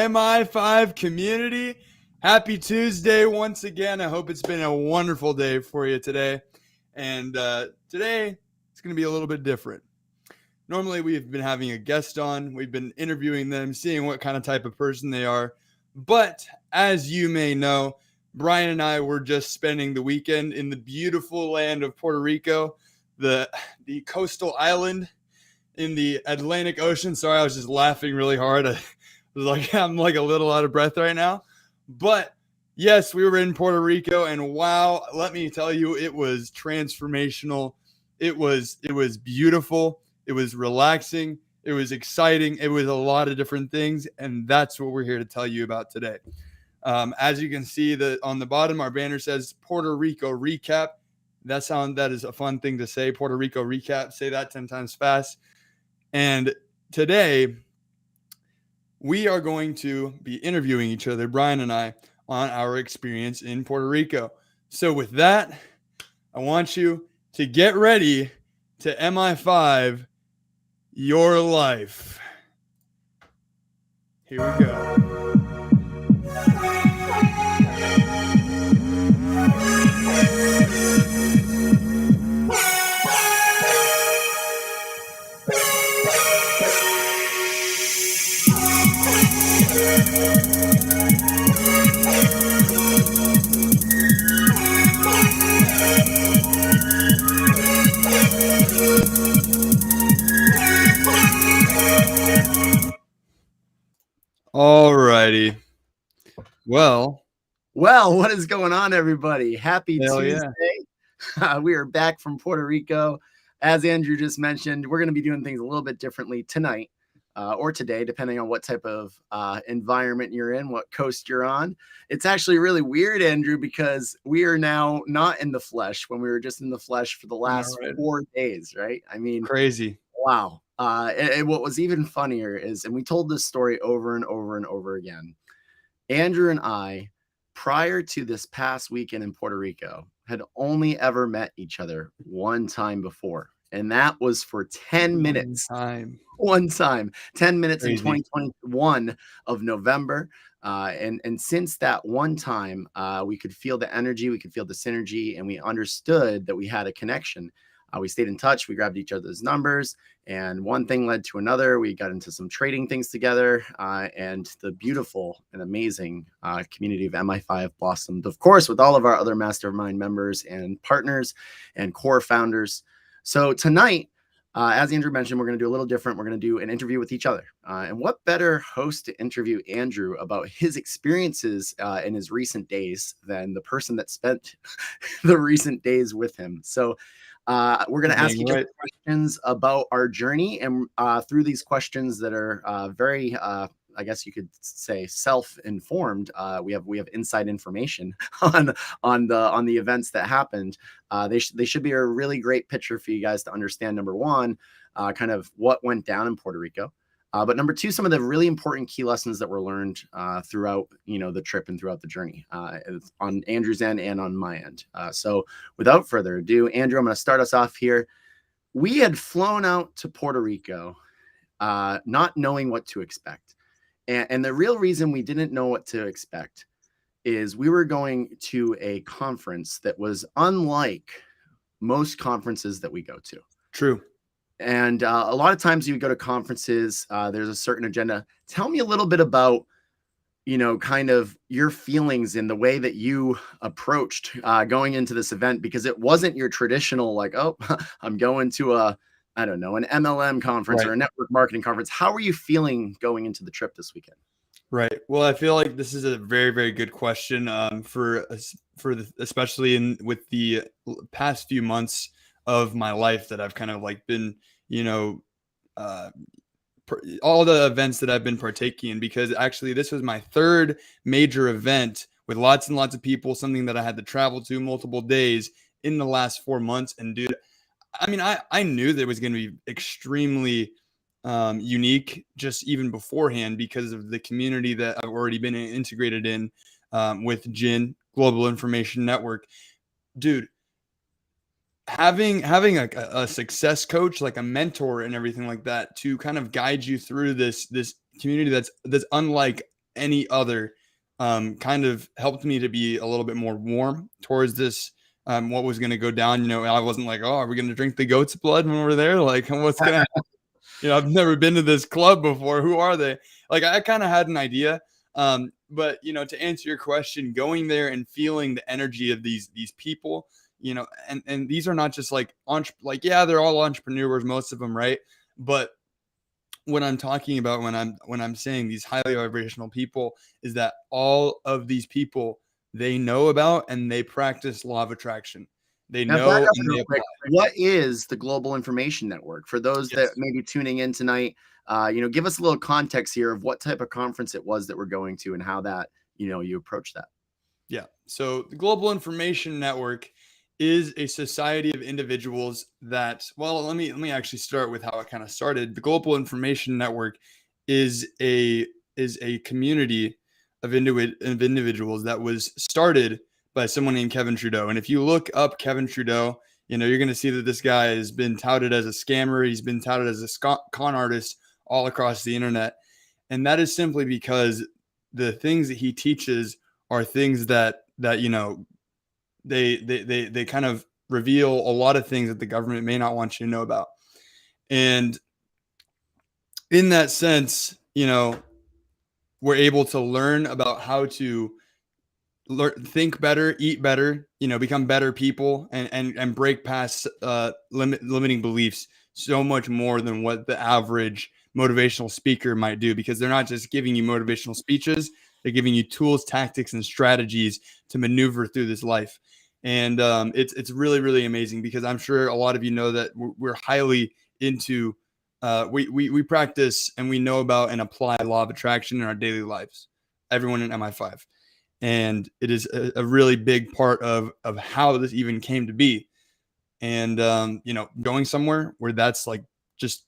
Mi5 community. Happy Tuesday once again. I hope it's been a wonderful day for you today. And today, it's going to be a little bit different. Normally, we've been having a guest on. We've been interviewing them, seeing what kind of type of person they are. But as you may know, Bryan and I were just spending the weekend in the beautiful land of Puerto Rico, the coastal island in the Atlantic Ocean. Sorry, I was just laughing really hard. I'm like a little out of breath right now. But yes, we were in Puerto Rico, and wow, let me tell you, it was transformational. It was beautiful. It was relaxing. It was exciting. It was a lot of different things, and that's what we're here to tell you about today. As you can see on the bottom, our banner says Puerto Rico recap. That is a fun thing to say. Puerto Rico recap. Say that 10 times fast. And today, we are going to be interviewing each other, Bryan and I, on our experience in Puerto Rico. So with that, I want you to get ready to Mi5 your life. Here we go. All righty. Well, what is going on, everybody? Happy Tuesday. Yeah. We are back from Puerto Rico. As Andrew just mentioned, we're going to be doing things a little bit differently tonight or today, depending on what type of environment you're in, what coast you're on. It's actually really weird, Andrew, because we are now not in the flesh when we were just in the flesh for the last 4 days, right? I mean, crazy. Wow. And what was even funnier is, and we told this story over and over and over again, Andrew and I, prior to this past weekend in Puerto Rico, had only ever met each other one time before. And that was for 10 minutes. One time. 10 minutes crazy. In 2021 of November. And since that one time, we could feel the energy, we could feel the synergy, and we understood that we had a connection. We stayed in touch. We grabbed each other's numbers, and one thing led to another. We got into some trading things together, and the beautiful and amazing community of Mi5 blossomed, of course, with all of our other mastermind members and partners and core founders. So tonight, as Andrew mentioned, we're going to do a little different. We're going to do an interview with each other. And what better host to interview Andrew about his experiences in his recent days than the person that spent the recent days with him? So we're going to ask each other questions about our journey, and through these questions that are very, I guess you could say, self-informed. We have inside information on the events that happened. They should be a really great picture for you guys to understand. Number one, kind of what went down in Puerto Rico. But number two, some of the really important key lessons that were learned throughout, the trip and throughout the journey on Andrew's end and on my end. So without further ado, Andrew, I'm going to start us off here. We had flown out to Puerto Rico, not knowing what to expect. And the real reason we didn't know what to expect is we were going to a conference that was unlike most conferences that we go to. True. And a lot of times you go to conferences, there's a certain agenda. Tell me a little bit about, kind of your feelings in the way that you approached going into this event, because it wasn't your traditional, like, oh, I'm going to an MLM conference or a network marketing conference. How are you feeling going into the trip this weekend? Right. Well, I feel like this is a very, very good question especially with the past few months of my life that I've kind of like been, all the events that I've been partaking in, because actually this was my third major event with lots and lots of people, something that I had to travel to multiple days in the last 4 months. And dude, I mean, I knew that it was going to be extremely unique just even beforehand because of the community that I've already been integrated in with GIN, Global Information Network. Dude, having a success coach, like a mentor and everything like that, to kind of guide you through this community that's unlike any other kind of helped me to be a little bit more warm towards this, what was going to go down. You know, I wasn't like, oh, are we going to drink the goat's blood when we're there? Like, what's going to happen? You know, I've never been to this club before. Who are they? Like, I kind of had an idea. But, you know, to answer your question, going there and feeling the energy of these people, you know, and these are not just like, yeah, they're all entrepreneurs, most of them, right? But what I'm talking about when I'm saying these highly vibrational people is that all of these people, they know about and they practice law of attraction. They Now, back know up and real they quick. apply. What is the Global Information Network? For those that Yes. may be tuning in tonight, you know, give us a little context here of what type of conference it was that we're going to and how that, you know, you approach that. Yeah. So the Global Information Network is a society of individuals that, well, let me actually start with how it kind of started. The Global Information Network is a community of individuals that was started by someone named Kevin Trudeau. And if you look up Kevin Trudeau, you know, you're going to see that this guy has been touted as a scammer. He's been touted as a con artist all across the internet. And that is simply because the things that he teaches are things that you know, they kind of reveal a lot of things that the government may not want you to know about. And in that sense, you know, we're able to learn about how to think better, eat better, you know, become better people, and break past limiting beliefs so much more than what the average motivational speaker might do, because they're not just giving you motivational speeches, they're giving you tools, tactics, and strategies to maneuver through this life. And it's really, really amazing, because I'm sure a lot of you know that we're highly into we practice and we know about and apply law of attraction in our daily lives, everyone in Mi5. And it is a really big part of how this even came to be. And you know, going somewhere where that's like just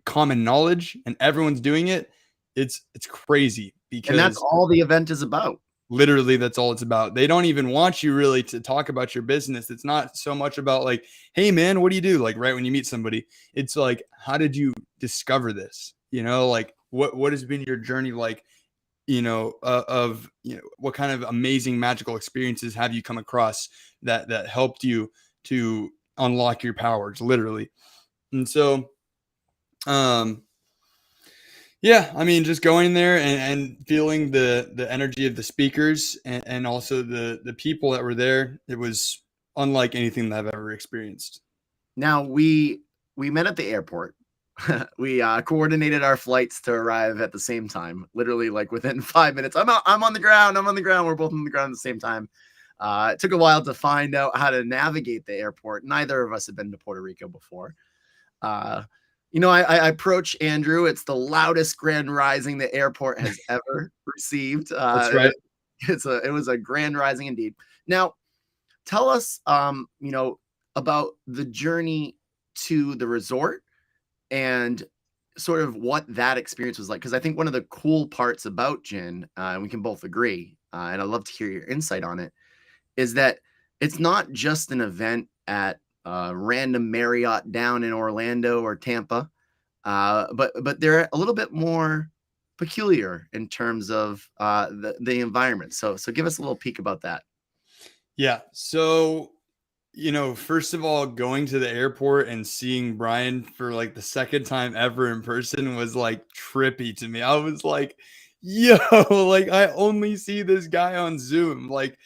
common knowledge and everyone's doing it, it's crazy, And that's because all the event is about. literally that's all it's about. They don't even want you really to talk about your business. It's not so much about like, hey man, what do you do? Like right when you meet somebody, it's like, how did you discover this? You know, like what has been your journey like? You know, of, you know, what kind of amazing magical experiences have you come across that helped you to unlock your powers, literally. And so yeah, I mean, just going there and feeling the energy of the speakers, and also the people that were there, it was unlike anything that I've ever experienced. Now, we met at the airport. We coordinated our flights to arrive at the same time, literally like within 5 minutes. I'm on the ground. I'm on the ground. We're both on the ground at the same time. It took a while to find out how to navigate the airport. Neither of us had been to Puerto Rico before. You know, I approach Andrew. It's the loudest grand rising the airport has ever received. That's right. It was a grand rising indeed. Now, tell us, you know, about the journey to the resort and sort of what that experience was like. Because I think one of the cool parts about Gin, and we can both agree, and I'd love to hear your insight on it, is that it's not just an event at random Marriott down in Orlando or Tampa, but they're a little bit more peculiar in terms of the environment. So give us a little peek about that. Yeah. So, you know, first of all, going to the airport and seeing Bryan for like the second time ever in person was like trippy to me. I was like, yo, like I only see this guy on Zoom. Like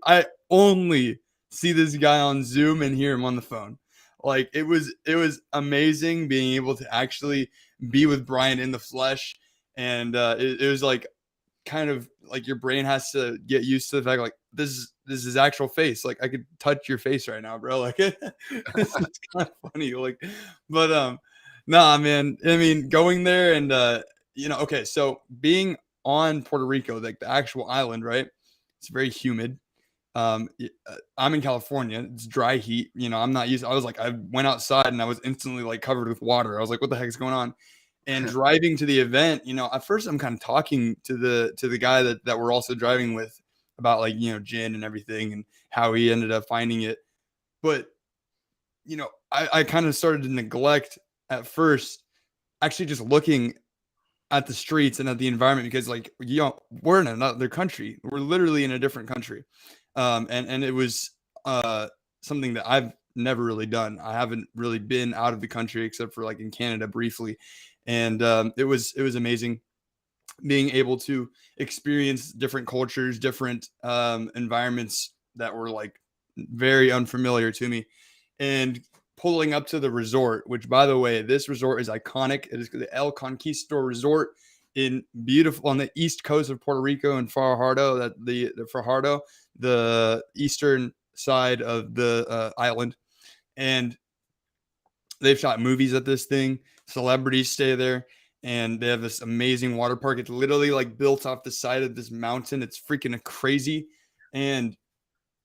I only see this guy on Zoom and hear him on the phone. Like it was amazing being able to actually be with Bryan in the flesh. And it was like kind of like your brain has to get used to the fact like this is his actual face. Like I could touch your face right now, bro. Like this is kind of funny. Like, but nah, man. I mean, going there and you know, okay, so being on Puerto Rico, like the actual island, right? It's very humid. I'm in California. It's dry heat. You know, I'm not used. I was like, I went outside and I was instantly like covered with water. I was like, what the heck is going on? And driving to the event, you know, at first I'm kind of talking to the guy that we're also driving with about like, you know, gin and everything and how he ended up finding it. But, you know, I kind of started to neglect at first actually just looking at the streets and at the environment, because like, we're in another country. We're literally in a different country. And it was something that I've never really done. I haven't really been out of the country except for like in Canada briefly. And it was amazing being able to experience different cultures, different environments that were like very unfamiliar to me. And pulling up to the resort, which, by the way, this resort is iconic. It is the El Conquistador Resort in beautiful on the east coast of Puerto Rico in Fajardo, that the Fajardo, the eastern side of the island. And they've shot movies at this thing. Celebrities stay there, and they have this amazing water park. It's literally like built off the side of this mountain. It's freaking crazy. And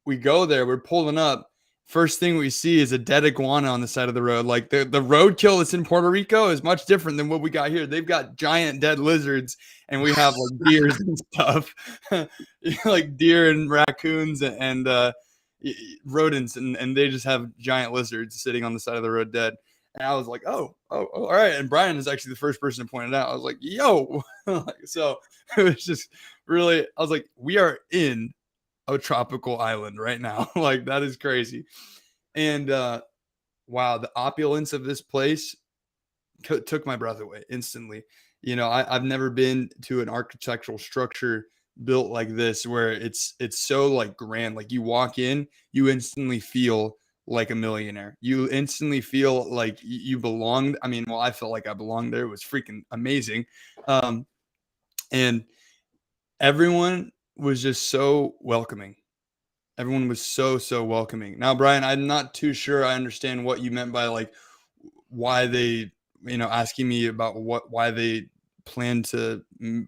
we go there, we're pulling up. First thing we see is a dead iguana on the side of the road. Like the roadkill that's in Puerto Rico is much different than what we got here. They've got giant dead lizards, and we have like deers and stuff, like deer and raccoons and rodents, and they just have giant lizards sitting on the side of the road dead. And I was like, oh, all right. And Bryan is actually the first person to point it out. I was like, yo. So it was just really, I was like, we are in a tropical island right now. Like, that is crazy. And wow, the opulence of this place took my breath away instantly. I've never been to an architectural structure built like this, where it's so like grand. Like, you walk in, you instantly feel like a millionaire. You instantly feel like you belonged. I mean, well, I felt like I belonged there. It was freaking amazing. And everyone was just so welcoming. Everyone was so welcoming. Now, Bryan, I'm not too sure I understand what you meant by like why they, asking me about why they plan to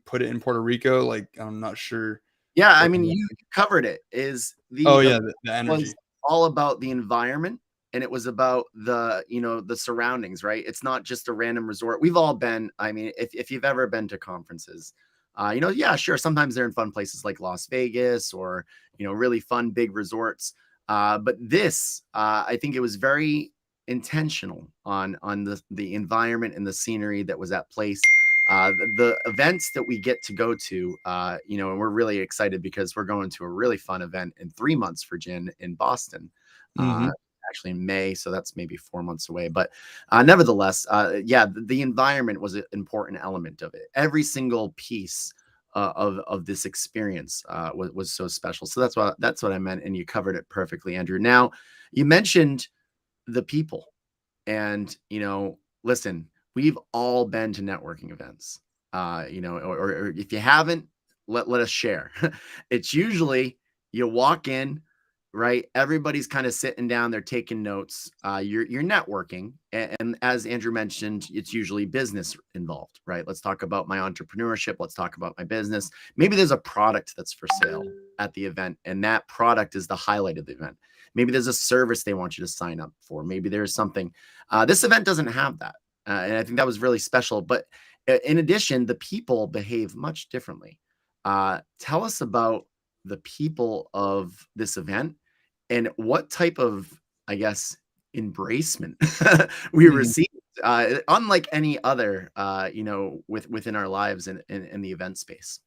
put it in Puerto Rico. Like, I'm not sure. Yeah, I mean, you covered it. Is the energy was all about the environment, and it was about the surroundings, right? It's not just a random resort. We've all been. I mean, if you've ever been to conferences, yeah, sure. Sometimes they're in fun places like Las Vegas or really fun big resorts. But this, I think it was very intentional on the environment and the scenery that was at place. The events that we get to go to, and we're really excited because we're going to a really fun event in 3 months for Gin in Boston, actually in May. So that's maybe 4 months away. But nevertheless, the environment was an important element of it. Every single piece of this experience was so special. So that's what I meant. And you covered it perfectly, Andrew. Now, you mentioned the people, and, listen, we've all been to networking events, or if you haven't, let us share. It's usually you walk in, right? Everybody's kind of sitting down, they're taking notes. You're networking, and as Andrew mentioned, it's usually business involved, right? Let's talk about my entrepreneurship. Let's talk about my business. Maybe there's a product that's for sale at the event, and that product is the highlight of the event. Maybe there's a service they want you to sign up for. Maybe there's something. This event doesn't have that. And I think that was really special. But in addition, the people behave much differently. Tell us about the people of this event and what type of, I guess, embracement we received, unlike any other, within our lives in the event space.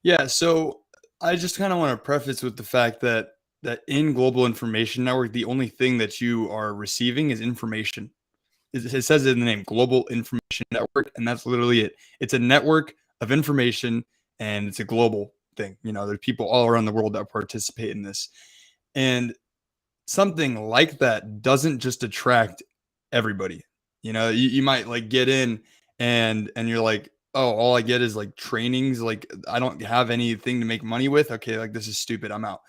Yeah. So I just kind of want to preface with the fact that in Global Information Network, the only thing that you are receiving is information. It says it in the name, Global Information Network, and that's literally it. It's a network of information, and it's a global thing. There's people all around the world that participate in this. And something like that doesn't just attract everybody. You might like get in and you're like, oh, all I get is like trainings. Like, I don't have anything to make money with. Okay, like, this is stupid. I'm out,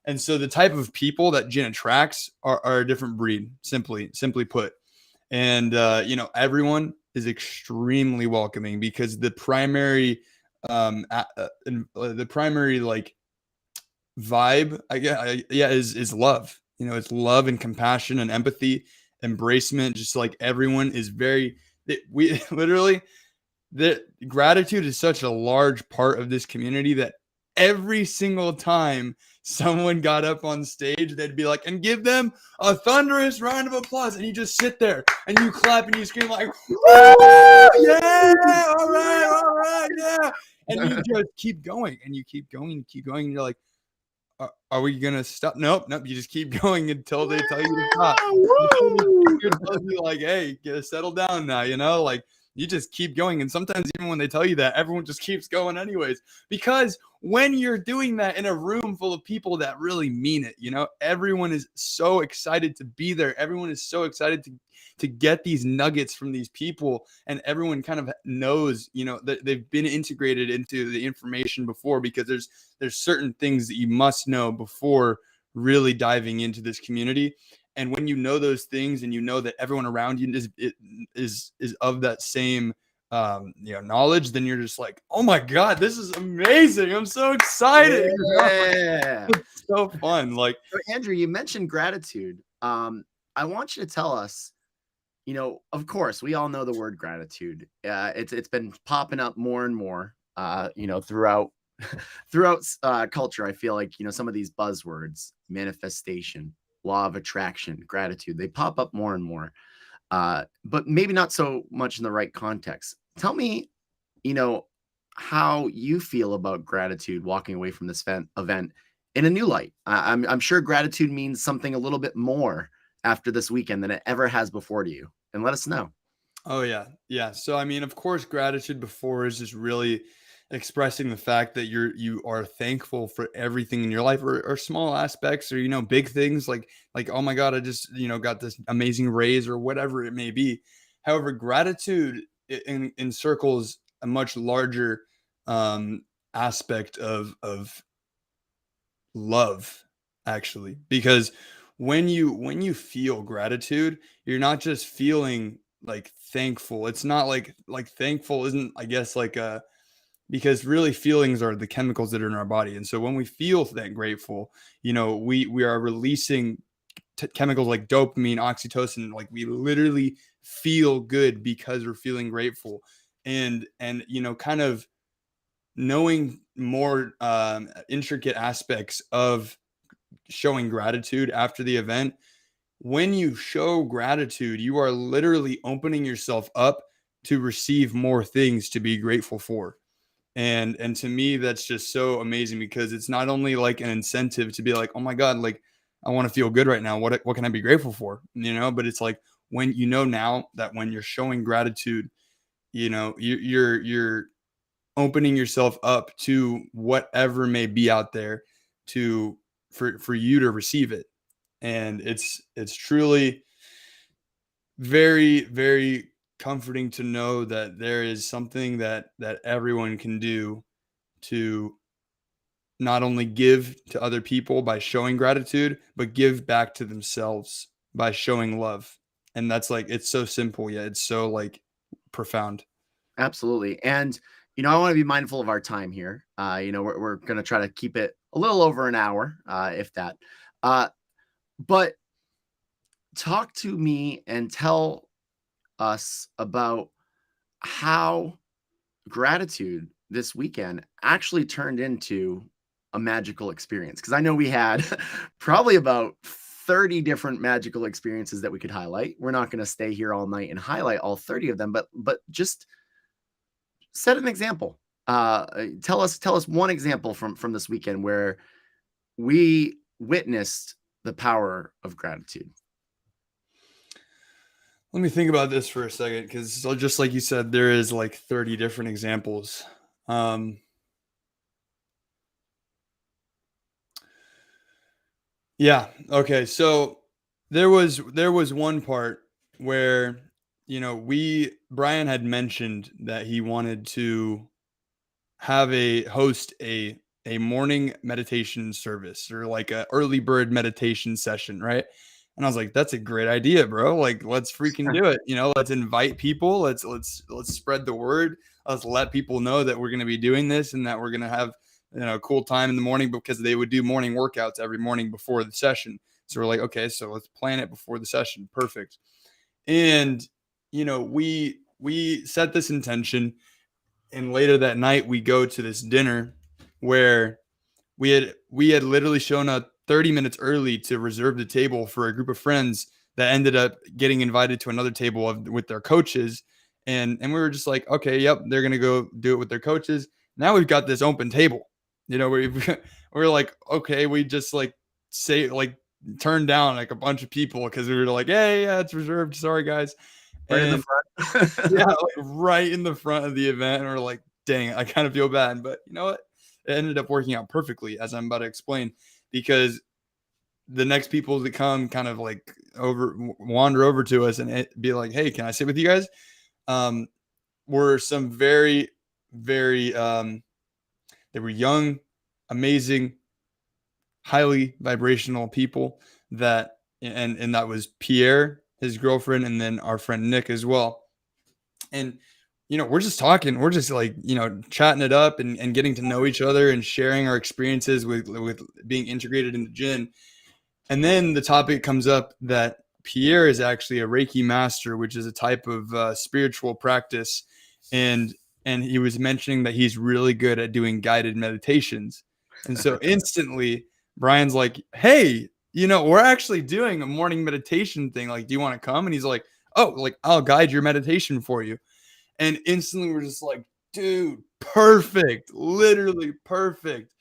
And so the type of people that Gin attracts are a different breed, simply put. And, everyone is extremely welcoming, because the primary like vibe, is love. It's love and compassion and empathy, embracement. Just like, everyone is we literally, the gratitude is such a large part of this community that every single time someone got up on stage, they'd be like, and give them a thunderous round of applause. And you just sit there and you clap and you scream like, woo, yeah, all right, yeah. And you just keep going and you keep going and keep going. And you're like, are we going to stop? Nope. You just keep going until they tell you to stop. Until tells you like, hey, settle down now, like you just keep going. And sometimes even when they tell you that, everyone just keeps going anyways, because when you're doing that in a room full of people that really mean it, everyone is so excited to be there. Everyone is so excited to get these nuggets from these people, and everyone kind of knows, that they've been integrated into the information before, because there's certain things that you must know before really diving into this community. And when you know those things, and you know that everyone around you is of that same knowledge, then you're just like, oh my God, this is amazing. I'm so excited. Yeah. It's so fun. Like, so Andrew, you mentioned gratitude. I want you to tell us, of course, we all know the word gratitude. It's been popping up more and more, throughout culture. I feel like, some of these buzzwords, manifestation, law of attraction, gratitude, they pop up more and more, but maybe not so much in the right context. Tell me, how you feel about gratitude walking away from this event in a new light. I'm sure gratitude means something a little bit more after this weekend than it ever has before to you. And let us know. Oh yeah. Yeah. So, I mean, of course, gratitude before is just really expressing the fact that you are thankful for everything in your life, or small aspects, or, big things like, oh my God, I just, got this amazing raise, or whatever it may be. However, gratitude encircles a much larger aspect of love, actually, because when you feel gratitude, you're not just feeling like thankful. It's not like thankful isn't, I guess, like because really feelings are the chemicals that are in our body. And so when we feel that grateful, we are releasing chemicals like dopamine, oxytocin. Like, we literally feel good because we're feeling grateful. And kind of knowing more intricate aspects of showing gratitude after the event. When you show gratitude, you are literally opening yourself up to receive more things to be grateful for. And to me, that's just so amazing, because it's not only like an incentive to be like, oh my God, like, I want to feel good right now. What can I be grateful for? But it's like, when now that when you're showing gratitude, you're opening yourself up to whatever may be out there for you to receive it. And it's truly very, very comforting to know that there is something that everyone can do to not only give to other people by showing gratitude, but give back to themselves by showing love. And that's like, it's so simple, yet it's so like profound. Absolutely. And, I want to be mindful of our time here. We're going to try to keep it a little over an hour, if that. But talk to me and tell us about how gratitude this weekend actually turned into a magical experience. Because I know we had probably about 30 different magical experiences that we could highlight. We're not going to stay here all night and highlight all 30 of them, but just set an example. Tell us one example from this weekend where we witnessed the power of gratitude. Let me think about this for a second, because just like you said, there is like 30 different examples. Yeah. Okay. So there was one part where, Bryan had mentioned that he wanted to host a morning meditation service, or like a early bird meditation session, right? And I was like, that's a great idea, bro. Like, let's freaking do it. Let's invite people. Let's spread the word. Let's let people know that we're going to be doing this, and that we're going to have, a cool time in the morning, because they would do morning workouts every morning before the session. So we're like, okay, so let's plan it before the session. Perfect. And, we set this intention, and later that night we go to this dinner, where we had literally shown up 30 minutes early to reserve the table for a group of friends that ended up getting invited to another table with their coaches. And we were just like, okay, yep, they're going to go do it with their coaches. Now we've got this open table, we're like, okay, we just like turned down like a bunch of people because we were like, hey, yeah, it's reserved. Sorry, guys. Right in the front. Yeah, like right in the front of the event. And we're like, dang, I kind of feel bad. But you know what? It ended up working out perfectly, as I'm about to explain, because the next people that come kind of like wander over to us and be like, hey, can I sit with you guys? Were some very, very, they were young, amazing, highly vibrational people that, and that was Pierre, his girlfriend, and then our friend Nick as well. And, we're just talking, we're just like, chatting it up and getting to know each other and sharing our experiences with being integrated in the gym. And then the topic comes up that Pierre is actually a Reiki master, which is a type of spiritual practice. And he was mentioning that he's really good at doing guided meditations. And so instantly Bryan's like, hey, we're actually doing a morning meditation thing. Like, do you want to come? And he's like, oh, like I'll guide your meditation for you. And instantly we're just like, dude, perfect, literally perfect.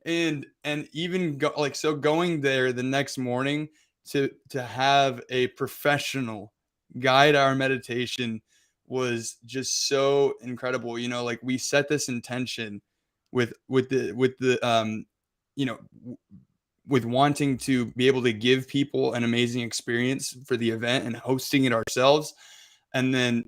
And even going there the next morning to have a professional guide our meditation was just so incredible. Like we set this intention with wanting to be able to give people an amazing experience for the event and hosting it ourselves. And then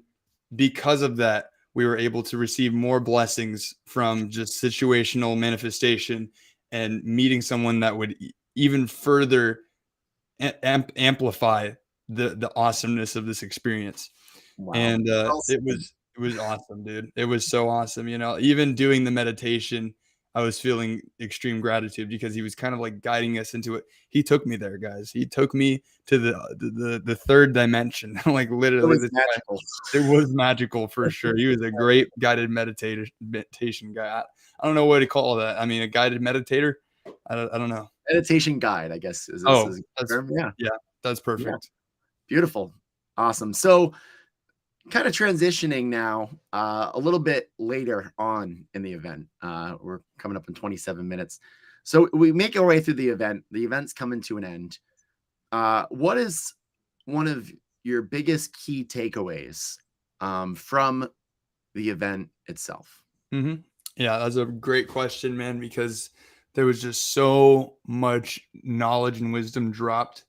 because of that, we were able to receive more blessings from just situational manifestation and meeting someone that would even further amplify the awesomeness of this experience. Wow. And it was awesome, dude. It was so awesome. Even doing the meditation, I was feeling extreme gratitude because he was kind of like guiding us into it. He took me there, guys. He took me to the third dimension. Like literally, it was magical for sure. He was a great guided meditation guy. I don't know what to call that. I mean, a guided meditator. I don't know. Meditation guide, I guess. Is a term? Yeah, that's perfect. Yeah. Beautiful, awesome. So, kind of transitioning now a little bit later on in the event. We're coming up in 27 minutes. So we make our way through the event. The event's coming to an end. What is one of your biggest key takeaways from the event itself? Mm-hmm. Yeah, that's a great question, man, because there was just so much knowledge and wisdom dropped.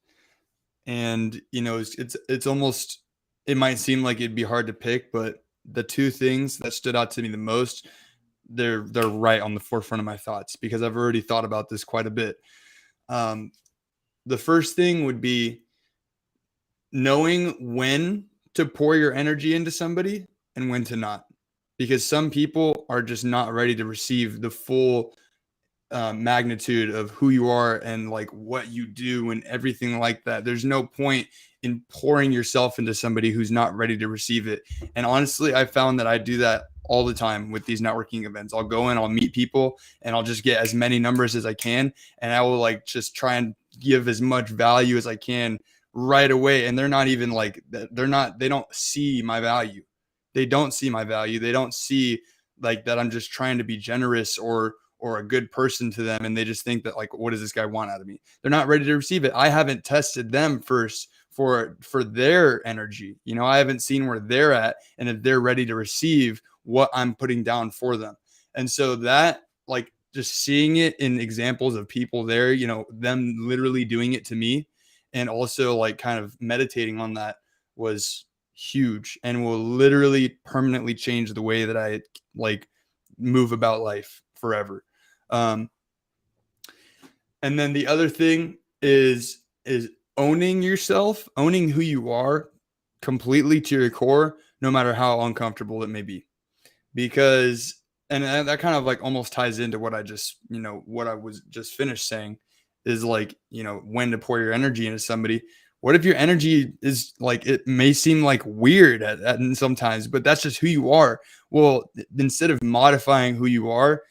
And, it's almost, it might seem like it'd be hard to pick, but the two things that stood out to me the most, they're right on the forefront of my thoughts because I've already thought about this quite a bit. The first thing would be knowing when to pour your energy into somebody and when to not, because some people are just not ready to receive the full magnitude of who you are and like what you do and everything like that. There's no point in pouring yourself into somebody who's not ready to receive it. And honestly, I found that I do that all the time with these networking events. I'll go in, I'll meet people, and I'll just get as many numbers as I can. And I will like just try and give as much value as I can right away. And they're not even like, they don't see my value. They don't see my value. They don't see like that I'm just trying to be generous or a good person to them. And they just think that like, what does this guy want out of me? They're not ready to receive it. I haven't tested them first for their energy. I haven't seen where they're at and if they're ready to receive what I'm putting down for them. And so that like just seeing it in examples of people there, them literally doing it to me and also like kind of meditating on that was huge and will literally permanently change the way that I like move about life forever. And then the other thing is owning yourself, owning who you are completely to your core, no matter how uncomfortable it may be. Because, and that kind of like almost ties into what I just, what I was just finished saying is like, when to pour your energy into somebody. What if your energy is like, it may seem like weird at sometimes, but that's just who you are. Well, instead of modifying who you are,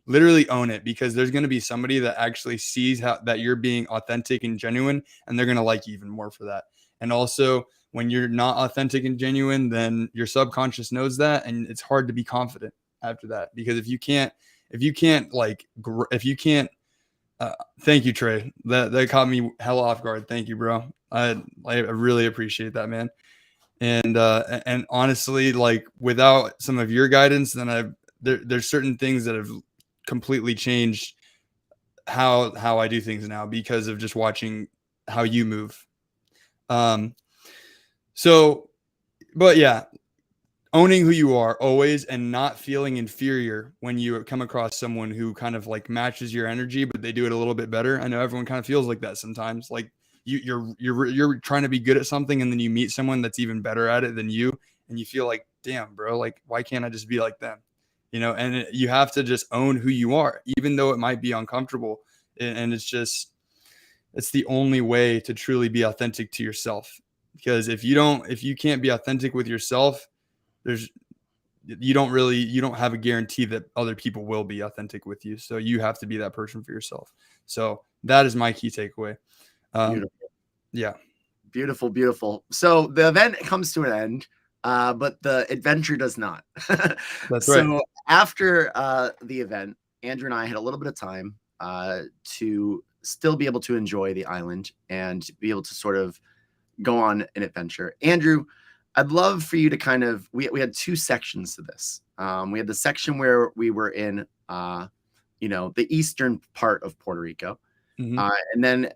literally own it, because there's going to be somebody that actually sees that you're being authentic and genuine, and they're going to like you even more for that. And also, when you're not authentic and genuine, then your subconscious knows that, and it's hard to be confident after that. Because if you can't thank you, Trey. That caught me hell off guard. Thank you, bro. I really appreciate that, man. And honestly, like, without some of your guidance, then there's certain things that have completely changed how I do things now, because of just watching how you move. But yeah, owning who you are always, and not feeling inferior when you come across someone who kind of like matches your energy, but they do it a little bit better. I know everyone kind of feels like that sometimes. Like you're trying to be good at something, and then you meet someone that's even better at it than you, and you feel like, damn, bro, like, why can't I just be like them? And you have to just own who you are, even though it might be uncomfortable. And it's the only way to truly be authentic to yourself. Because if you can't be authentic with yourself, you don't have a guarantee that other people will be authentic with you. So you have to be that person for yourself. So that is my key takeaway. Beautiful. Yeah. Beautiful, beautiful. So the event comes to an end, but the adventure does not. That's so right. After the event, Andrew and I had a little bit of time to still be able to enjoy the island and be able to sort of go on an adventure. Andrew, I'd love for you to kind of, we had two sections to this. We had the section where we were in, the eastern part of Puerto Rico. Mm-hmm. And then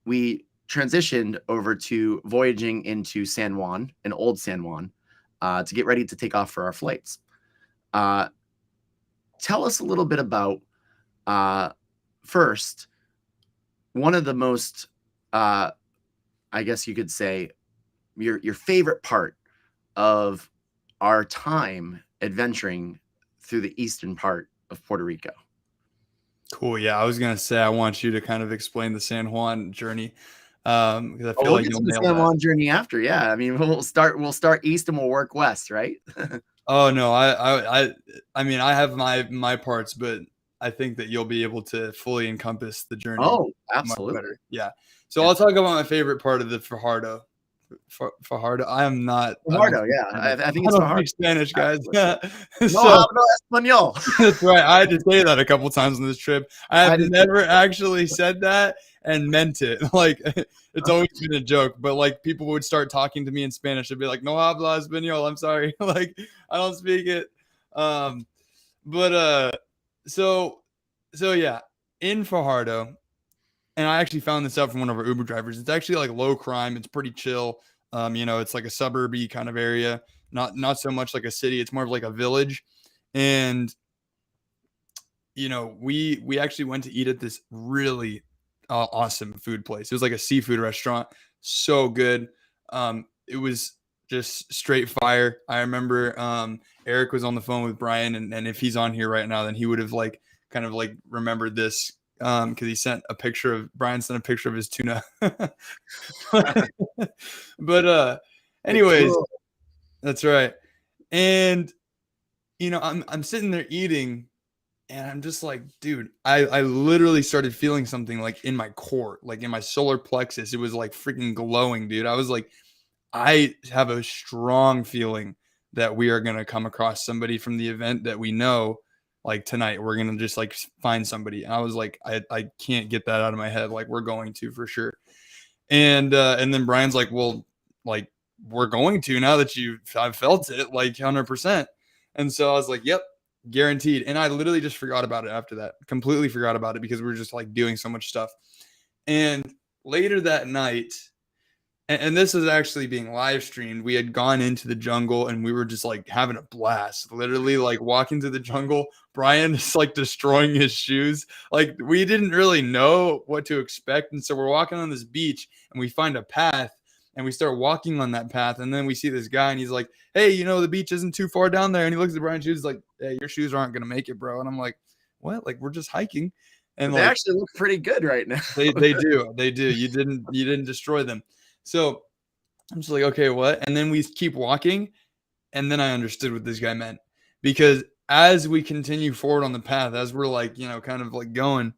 we transitioned over to voyaging into San Juan, an old San Juan, to get ready to take off for our flights. Tell us a little bit about, first, one of the most, I guess you could say, your favorite part of our time adventuring through the eastern part of Puerto Rico. Cool. Yeah, I was gonna say, I want you to kind of explain the San Juan journey, because I feel We'll like get you'll to the nail San that. Juan journey after. Yeah, I mean, we'll start east and we'll work west, right? Oh no, I mean, I have my parts, but I think that you'll be able to fully encompass the journey Oh, much absolutely. better. Yeah. So Yeah. I'll talk about my favorite part of the Fajardo. Fajardo. I am not. Fajardo, yeah. I think I it's don't Fajardo. speak Spanish, guys. No So hablo español. that's right. I had to say that a couple times on this trip. I have just- never actually said that and meant it. Like, it's always been a joke, but like, people would start talking to me in Spanish. I'd be like, "No habla español." I'm sorry. Like, I don't speak it. So yeah, in Fajardo, and I actually found this out from one of our Uber drivers. It's actually like low crime. It's pretty chill. It's like a suburby kind of area, not so much like a city. It's more of like a village. And we actually went to eat at this really awesome food place. It was like a seafood restaurant, so good. It was just straight fire. I remember Eric was on the phone with Bryan, and if he's on here right now, then he would have like kind of like remembered this, because Bryan sent a picture of his tuna. But anyways, Cool. that's right. And I'm sitting there eating, and I'm just like, dude, I literally started feeling something like in my core, like in my solar plexus. It was like freaking glowing, dude. I was like, I have a strong feeling that we are going to come across somebody from the event that we know, like tonight. We're going to just like find somebody. And I was like, I can't get that out of my head. Like, we're going to for sure. And then Bryan's like, well, like, we're going to, now that I've felt it, like 100%. And so I was like, yep, guaranteed. And I literally just forgot about it after that. Completely forgot about it, because we were just like doing so much stuff. And later that night, and this is actually being live streamed, we had gone into the jungle and we were just like having a blast, literally like walking through the jungle. Bryan is like destroying his shoes. Like, we didn't really know what to expect. And so we're walking on this beach and we find a path, and we start walking on that path. And then we see this guy, and he's like, hey, the beach isn't too far down there. And he looks at Bryan's shoes like, hey, your shoes aren't going to make it, bro. And I'm like, what? Like, we're just hiking. And they like, actually look pretty good right now. they do. You didn't destroy them. So I'm just like, okay, what? And then we keep walking. And then I understood what this guy meant, because as we continue forward on the path, as we're like, kind of like going,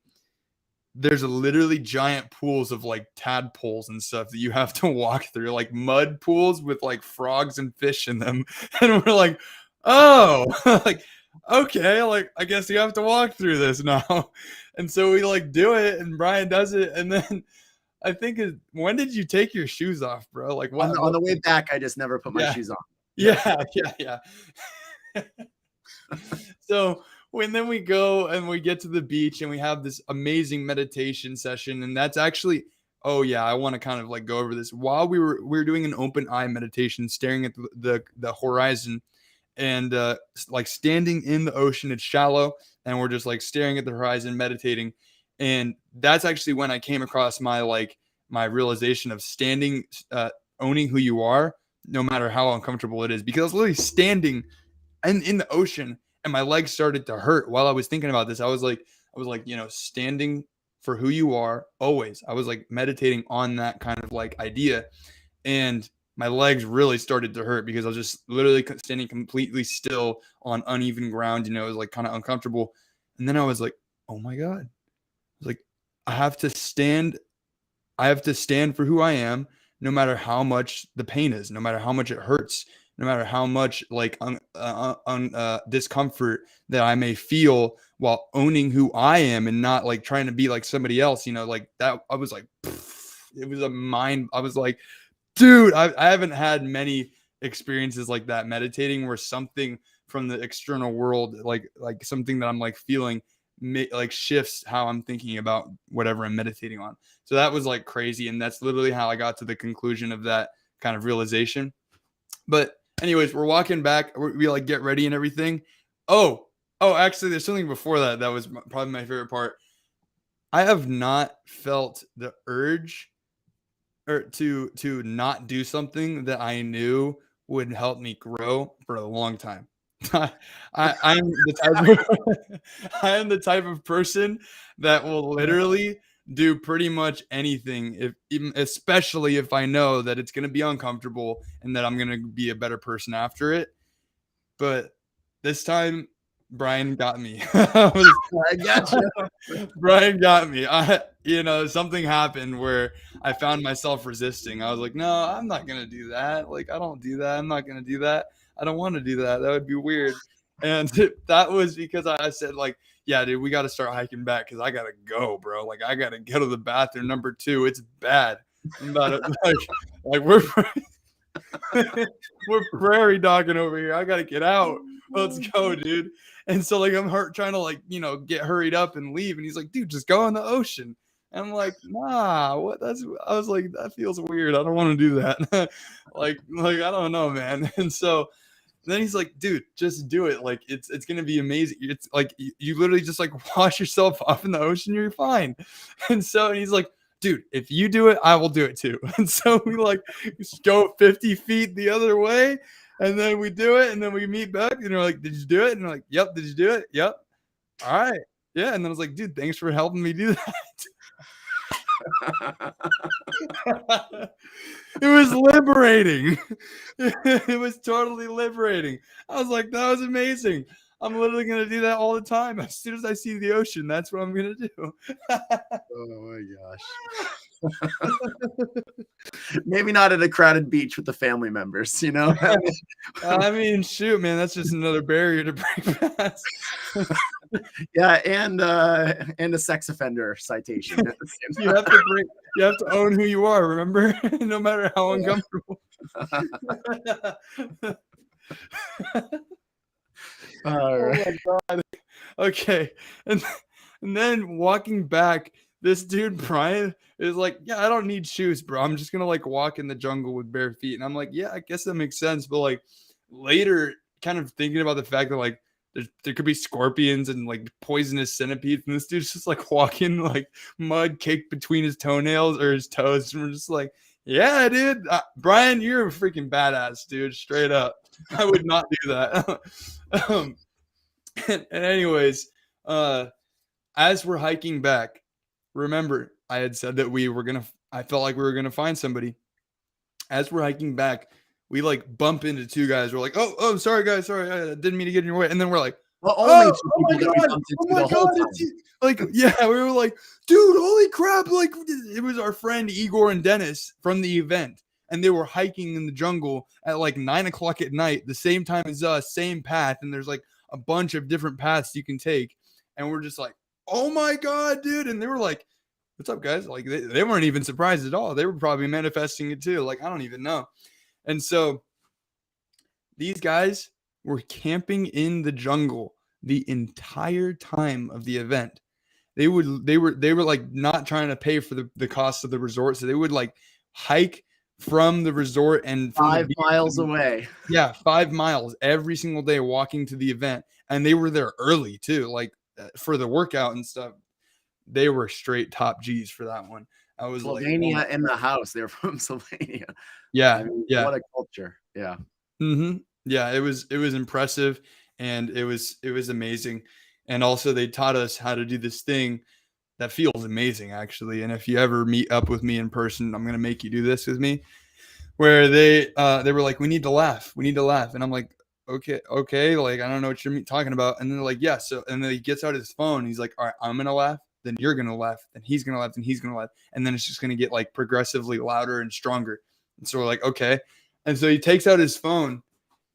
there's literally giant pools of like tadpoles and stuff that you have to walk through, like mud pools with like frogs and fish in them. And we're like, oh, like, okay, like I guess you have to walk through this now. And so we like do it, and Bryan does it. And then I think, when did you take your shoes off, bro? Like what? On the way back, I just never put my shoes on. Yeah. So then we go and we get to the beach and we have this amazing meditation session. And that's actually, oh yeah, I want to kind of like go over this. While we were doing an open eye meditation, staring at the horizon, and like standing in the ocean. It's shallow, and we're just like staring at the horizon, meditating. And that's actually when I came across my realization of standing, owning who you are, no matter how uncomfortable it is. Because I was literally standing in the ocean, and my legs started to hurt while I was thinking about this. I was like, standing for who you are always. I was like meditating on that kind of like idea, and my legs really started to hurt because I was just literally standing completely still on uneven ground. It was like kind of uncomfortable. And then I was like, oh my God. I was like, I have to stand for who I am, no matter how much the pain is, no matter how much it hurts, no matter how much like discomfort that I may feel, while owning who I am and not like trying to be like somebody else, like that. I was like, it was I was like, dude, I haven't had many experiences like that meditating, where something from the external world, like something that I'm like feeling, like shifts how I'm thinking about whatever I'm meditating on. So that was like crazy. And that's literally how I got to the conclusion of that kind of realization. But anyways, we're walking back. We like get ready and everything. Oh, actually, there's something before that. That was probably my favorite part. I have not felt the urge or to not do something that I knew would help me grow for a long time. I'm the type of person that will literally do pretty much anything, especially if I know that it's going to be uncomfortable and that I'm going to be a better person after it. But this time, Bryan got me. I got you. Bryan got me. Something happened where I found myself resisting. I was like, no, I'm not going to do that. Like, I don't do that. I'm not going to do that. I don't want to do that. That would be weird. And that was because I said, like, yeah, dude, we got to start hiking back because I got to go, bro. Like, I got to go to the bathroom. Number 2, it's bad. I'm about to, like we're prairie dogging over here. I got to get out. Let's go, dude. And so like I'm trying to like, get hurried up and leave. And he's like, dude, just go in the ocean. And I'm like, nah, what? I was like, that feels weird. I don't want to do that. like, I don't know, man. And so then he's like, dude, just do it. Like, it's going to be amazing. It's like, you literally just like wash yourself off in the ocean. You're fine. And he's like, dude, if you do it, I will do it too. And so we like go 50 feet the other way. And then we do it, and then we meet back, and we're like, did you do it? And we're like, yep, did you do it? Yep. All right. Yeah. And then I was like, dude, thanks for helping me do that. It was liberating. It was totally liberating. I was like, that was amazing. I'm literally going to do that all the time. As soon as I see the ocean, that's what I'm going to do. Oh my gosh. Maybe not at a crowded beach with the family members, I mean, shoot, man, that's just another barrier to break past. Yeah, and a sex offender citation. You have to own who you are, remember? No matter how uncomfortable. All right. Oh my God. Okay. And then walking back, this dude, Bryan, is like, yeah, I don't need shoes, bro. I'm just going to like walk in the jungle with bare feet. And I'm like, yeah, I guess that makes sense. But like later, kind of thinking about the fact that like there could be scorpions and like poisonous centipedes. And this dude's just like walking like mud caked between his toenails or his toes. And we're just like, yeah, dude. Bryan, you're a freaking badass, dude. Straight up. I would not do that. And anyways, as we're hiking back, remember, I had said that I felt like we were going to find somebody. As we're hiking back, we like bump into 2 guys. We're like, oh, sorry, guys. Sorry. I didn't mean to get in your way. And then we're like, Well, only oh, two oh my people that we god, bumped oh into my the whole god, time. like, yeah, we were like, dude, holy crap! Like, it was our friend Igor and Dennis from the event, and they were hiking in the jungle at like 9 o'clock at night, the same time as us, same path, and there's like a bunch of different paths you can take, and we're just like, oh my god, dude, and they were like, what's up, guys? Like, they weren't even surprised at all. They were probably manifesting it too. Like, I don't even know. And so these guys were camping in the jungle the entire time of the event. They were like not trying to pay for the cost of the resort, so they would like hike from the resort and from the 5 beach. miles away. Yeah, 5 miles every single day walking to the event, and they were there early too, like for the workout and stuff. They were straight top G's for that one. I was like, oh my, Slovenia in the house. They're from Slovenia. I yeah, mean, yeah. what a culture. Yeah. Yeah, it was impressive, and it was amazing. And also they taught us how to do this thing that feels amazing actually. And if you ever meet up with me in person, I'm gonna make you do this with me. Where they were like, we need to laugh, we need to laugh, and I'm like, okay, like I don't know what you're talking about. And they're like, yeah. So and then he gets out his phone. He's like, all right, I'm gonna laugh, then you're gonna laugh, then he's gonna laugh, then he's gonna laugh, and then it's just gonna get like progressively louder and stronger. And so we're like, okay. And so he takes out his phone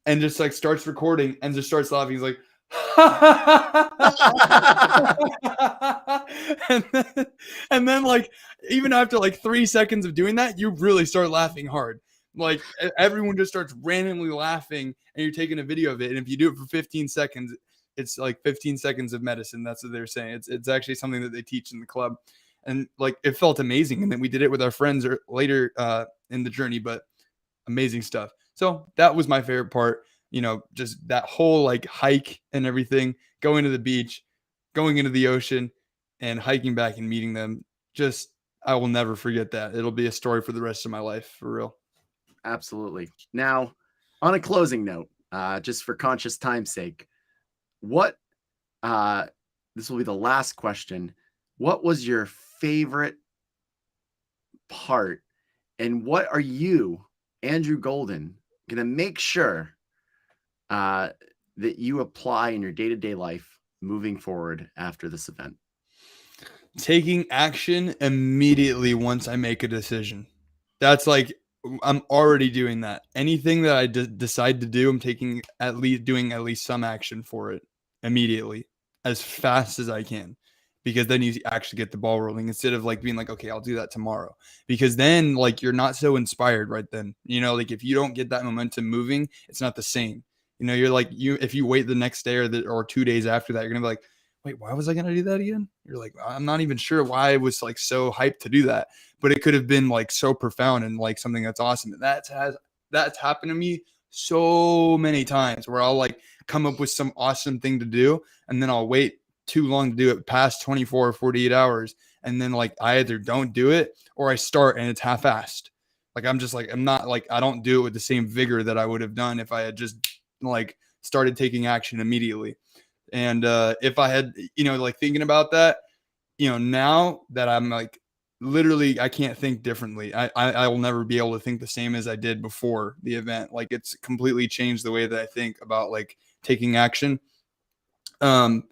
and just like starts recording and just starts laughing. He's like, and then, and then like even after like 3 seconds of doing that, you really start laughing hard. Like everyone just starts randomly laughing, and you're taking a video of it. And if you do it for 15 seconds, it's like 15 seconds of medicine. That's what they're saying. It's actually something that they teach in the club, and like it felt amazing. And then we did it with our friends later in the journey, but amazing stuff. So that was my favorite part. Just that whole like hike and everything, going to the beach, going into the ocean, and hiking back and meeting them. Just, I will never forget that. It'll be a story for the rest of my life, for real. Absolutely. Now, on a closing note, just for conscious time's sake, what this will be the last question. What was your favorite part, and what are you, Andrew Golden, gonna make sure that you apply in your day-to-day life moving forward after this event? Taking action immediately once I make a decision. That's like, I'm already doing that. Anything that I decide to do, I'm doing at least some action for it immediately, as fast as I can, because then you actually get the ball rolling instead of like being like, okay, I'll do that tomorrow, because then like you're not so inspired right then. Like if you don't get that momentum moving, it's not the same. You're like, if you wait the next day or 2 days after that, you're gonna be like, wait, why was I going to do that again? You're like, I'm not even sure why I was like so hyped to do that, but it could have been like so profound and like something that's awesome. And that's happened to me so many times where I'll like come up with some awesome thing to do, and then I'll wait too long to do it, past 24 or 48 hours. And then like I either don't do it or I start and it's half-assed. Like I'm not like, I don't do it with the same vigor that I would have done if I had just like started taking action immediately. And if I had, like thinking about that, now that I'm like, literally, I can't think differently. I will never be able to think the same as I did before the event. Like it's completely changed the way that I think about like taking action. Then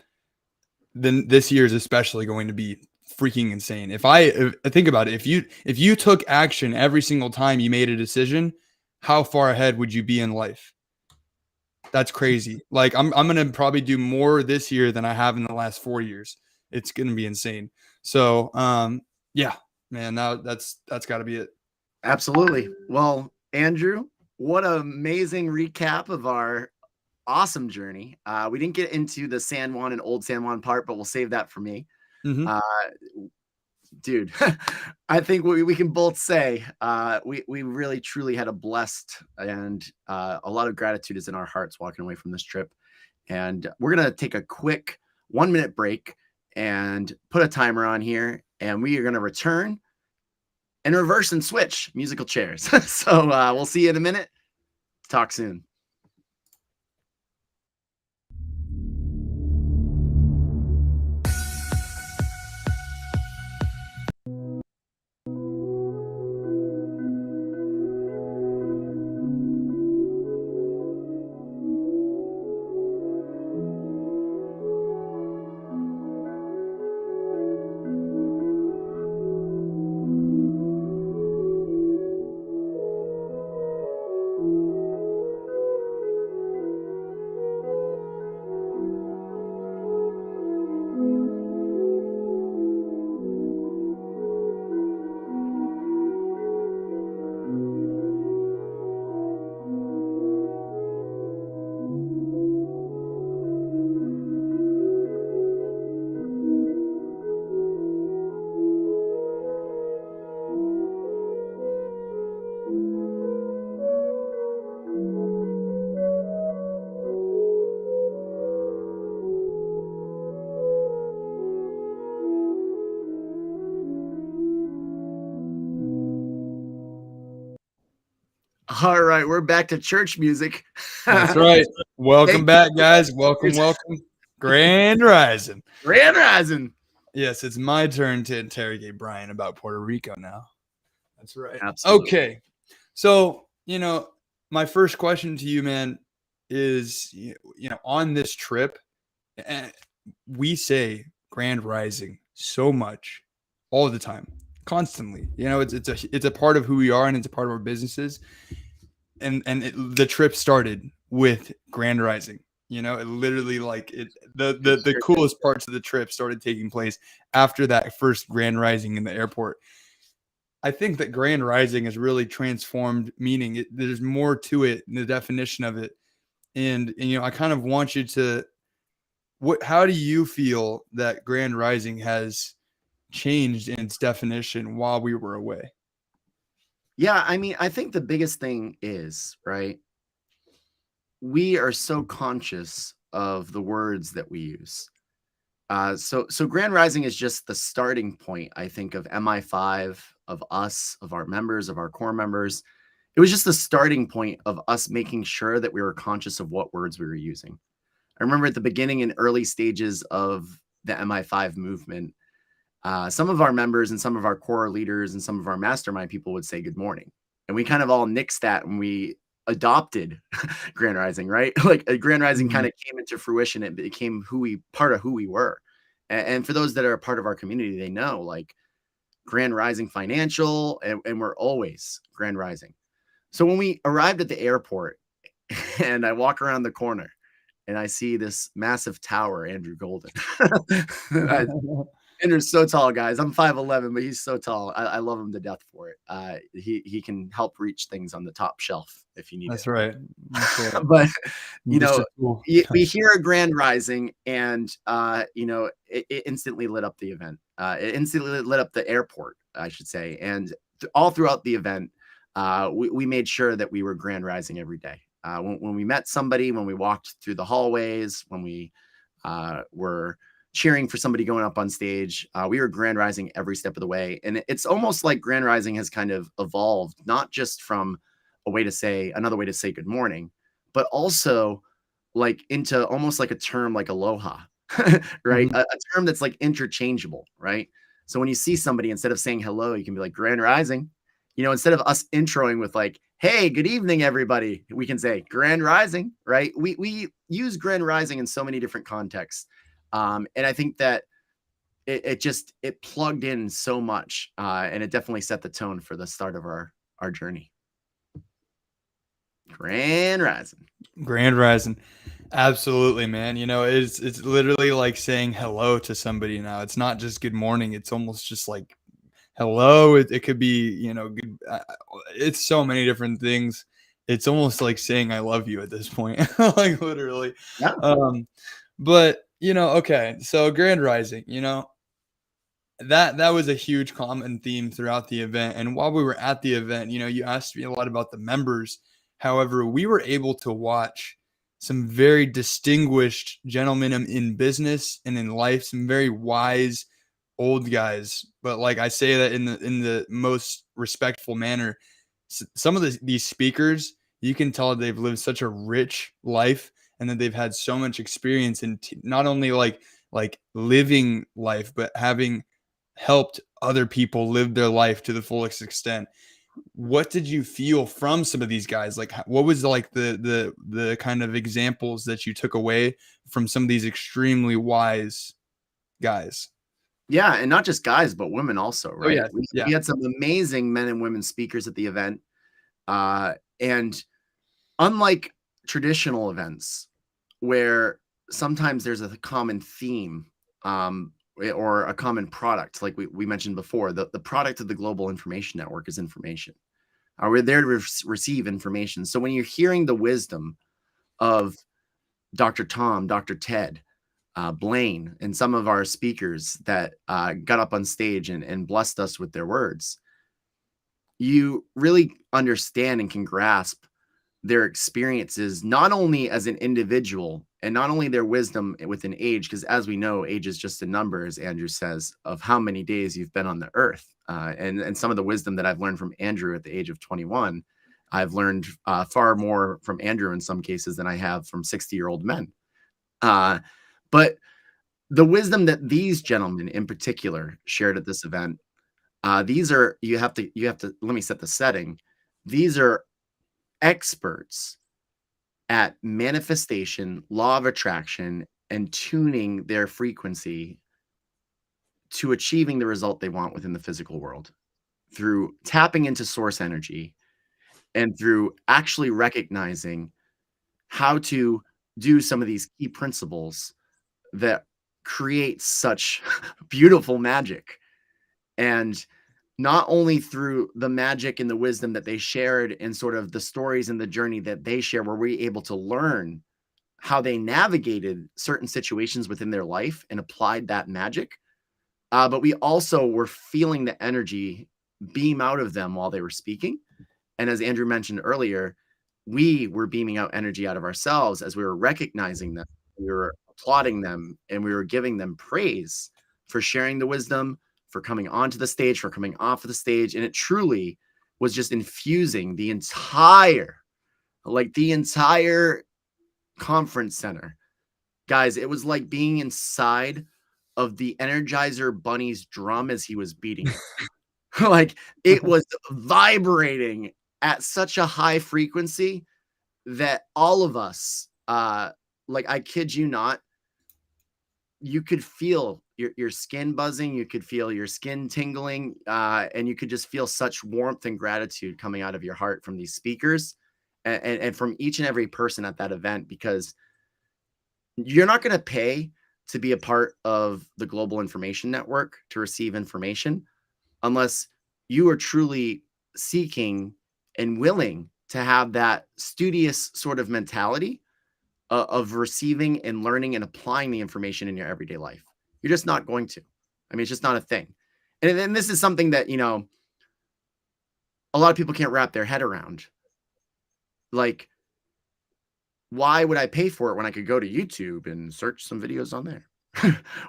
this year is especially going to be freaking insane. If I think about it, if you took action every single time you made a decision, how far ahead would you be in life? That's crazy. Like I'm gonna probably do more this year than I have in the last 4 years. It's gonna be insane. So yeah, man, that's gotta be it. Absolutely. Well, Andrew, what an amazing recap of our awesome journey. We didn't get into the San Juan and Old San Juan part, but we'll save that for me. Mm-hmm. Dude, I think we can both say we really truly had a blessed, and a lot of gratitude is in our hearts walking away from this trip. And we're gonna take a quick 1-minute break and put a timer on here, and we are gonna return and reverse and switch musical chairs. So we'll see you in a minute. Talk soon. All right, we're back to church music. That's right. Welcome Thank back, you. guys. Welcome. Grand Rising. Grand Rising. Yes, it's my turn to interrogate Bryan about Puerto Rico now. That's right. Absolutely. Okay. So, my first question to you, man, is, on this trip, we say Grand Rising so much all the time, constantly. It's a part of who we are, and it's a part of our businesses. And the trip started with Grand Rising. It literally the coolest parts of the trip started taking place after that first Grand Rising in the airport. I think that Grand Rising has really transformed meaning. There's more to it in the definition of it. And I kind of want you to, how do you feel that Grand Rising has changed in its definition while we were away? Yeah, I mean, I think the biggest thing is, right, we are so conscious of the words that we use. So Grand Rising is just the starting point, I think, of Mi5, of us, of our members, of our core members. It was just the starting point of us making sure that we were conscious of what words we were using. I remember at the beginning and early stages of the Mi5 movement, some of our members and some of our core leaders and some of our mastermind people would say good morning. And we kind of all nixed that when we adopted Grand Rising, right? Like Grand Rising kind of came into fruition. It became part of who we were. And for those that are a part of our community, they know like Grand Rising Financial, and we're always Grand Rising. So when we arrived at the airport and I walk around the corner and I see this massive tower, Andrew Golden. Andrew's so tall, guys. I'm 5'11", but he's so tall. I love him to death for it. He can help reach things on the top shelf if you need That's it. Right. That's right. But we hear a Grand Rising, and it instantly lit up the event. It instantly lit up the airport, I should say. And all throughout the event, we made sure that we were Grand Rising every day. When we met somebody, when we walked through the hallways, when we were cheering for somebody going up on stage, we were Grand Rising every step of the way. And it's almost like Grand Rising has kind of evolved, not just from another way to say good morning, but also like into almost like a term like aloha, right? A term that's like interchangeable, right? So when you see somebody, instead of saying hello, you can be like Grand Rising. Instead of us introing with like, hey, good evening, everybody, we can say Grand Rising, right? We use Grand Rising in so many different contexts. And I think that it plugged in so much, and it definitely set the tone for the start of our journey. Grand Rising. Absolutely, man. It's literally like saying hello to somebody now. It's not just good morning. It's almost just like hello. It could be, good. It's so many different things. It's almost like saying I love you at this point, like literally. Yeah. But okay. So Grand Rising, that was a huge common theme throughout the event. And while we were at the event, you asked me a lot about the members. However, we were able to watch some very distinguished gentlemen in business and in life, some very wise old guys. But like I say that in the most respectful manner. Some of these speakers, you can tell they've lived such a rich life and that they've had so much experience in not only like living life, but having helped other people live their life to the fullest extent. What did you feel from some of these guys? Like, what was like the kind of examples that you took away from some of these extremely wise guys? Yeah, and not just guys, but women also, right? Oh, yeah. We had some amazing men and women speakers at the event. And unlike traditional events where sometimes there's a common theme, or a common product, like we mentioned before, the product of the Global Information Network is information. We're there to receive information. So when you're hearing the wisdom of Dr. Tom, Dr. Ted, Blaine, and some of our speakers that got up on stage and blessed us with their words, you really understand and can grasp their experiences, not only as an individual and not only their wisdom within age, because as we know, age is just a number, as Andrew says, of how many days you've been on the earth. And some of the wisdom that I've learned from Andrew at the age of 21 I've learned far more from Andrew in some cases than I have from 60-year-old men. But the wisdom that these gentlemen in particular shared at this event, these are, you have to, let me set the setting. These are experts at manifestation, law of attraction, and tuning their frequency to achieving the result they want within the physical world through tapping into source energy and through actually recognizing how to do some of these key principles that create such beautiful magic. And not only through the magic and the wisdom that they shared and sort of the stories and the journey that they share, were we able to learn how they navigated certain situations within their life and applied that magic. But we also were feeling the energy beam out of them while they were speaking. And as Andrew mentioned earlier, we were beaming out energy out of ourselves as we were recognizing them. We were applauding them and we were giving them praise for sharing the wisdom, for coming onto the stage, for coming off of the stage. And it truly was just infusing the entire conference center. Guys, it was like being inside of the Energizer Bunny's drum as he was beating it. Like, it was vibrating at such a high frequency that all of us, like, I kid you not, you could feel your skin buzzing, you could feel your skin tingling, and you could just feel such warmth and gratitude coming out of your heart from these speakers and from each and every person at that event, because you're not going to pay to be a part of the Global Information Network to receive information unless you are truly seeking and willing to have that studious sort of mentality of receiving and learning and applying the information in your everyday life. You're just not going to. I mean, it's just not a thing. And then this is something that, you know, a lot of people can't wrap their head around. Like, why would I pay for it when I could go to YouTube and search some videos on there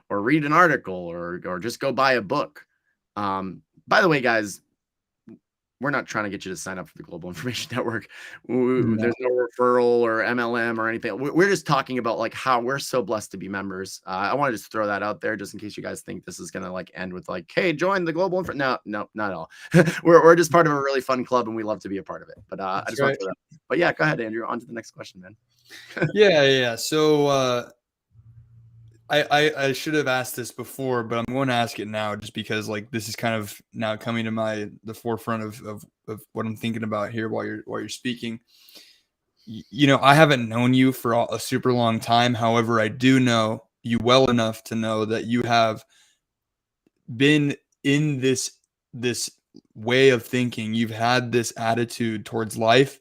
or read an article or just go buy a book? By the way, guys, we're not trying to get you to sign up for the Global Information Network. There's no referral or MLM or anything. We're just talking about like how we're so blessed to be members. I want to just throw that out there just in case you guys think this is going to like end with like, hey, join the Global No, not at all. we're just part of a really fun club and we love to be a part of it. But I just want to throw that. But yeah, go ahead, Andrew. On to the next question, man. Yeah. So I should have asked this before, but I'm going to ask it now just because like this is kind of now coming to the forefront of what I'm thinking about here while you're speaking. You know, I haven't known you for a super long time. However, I do know you well enough to know that you have been in this way of thinking. You've had this attitude towards life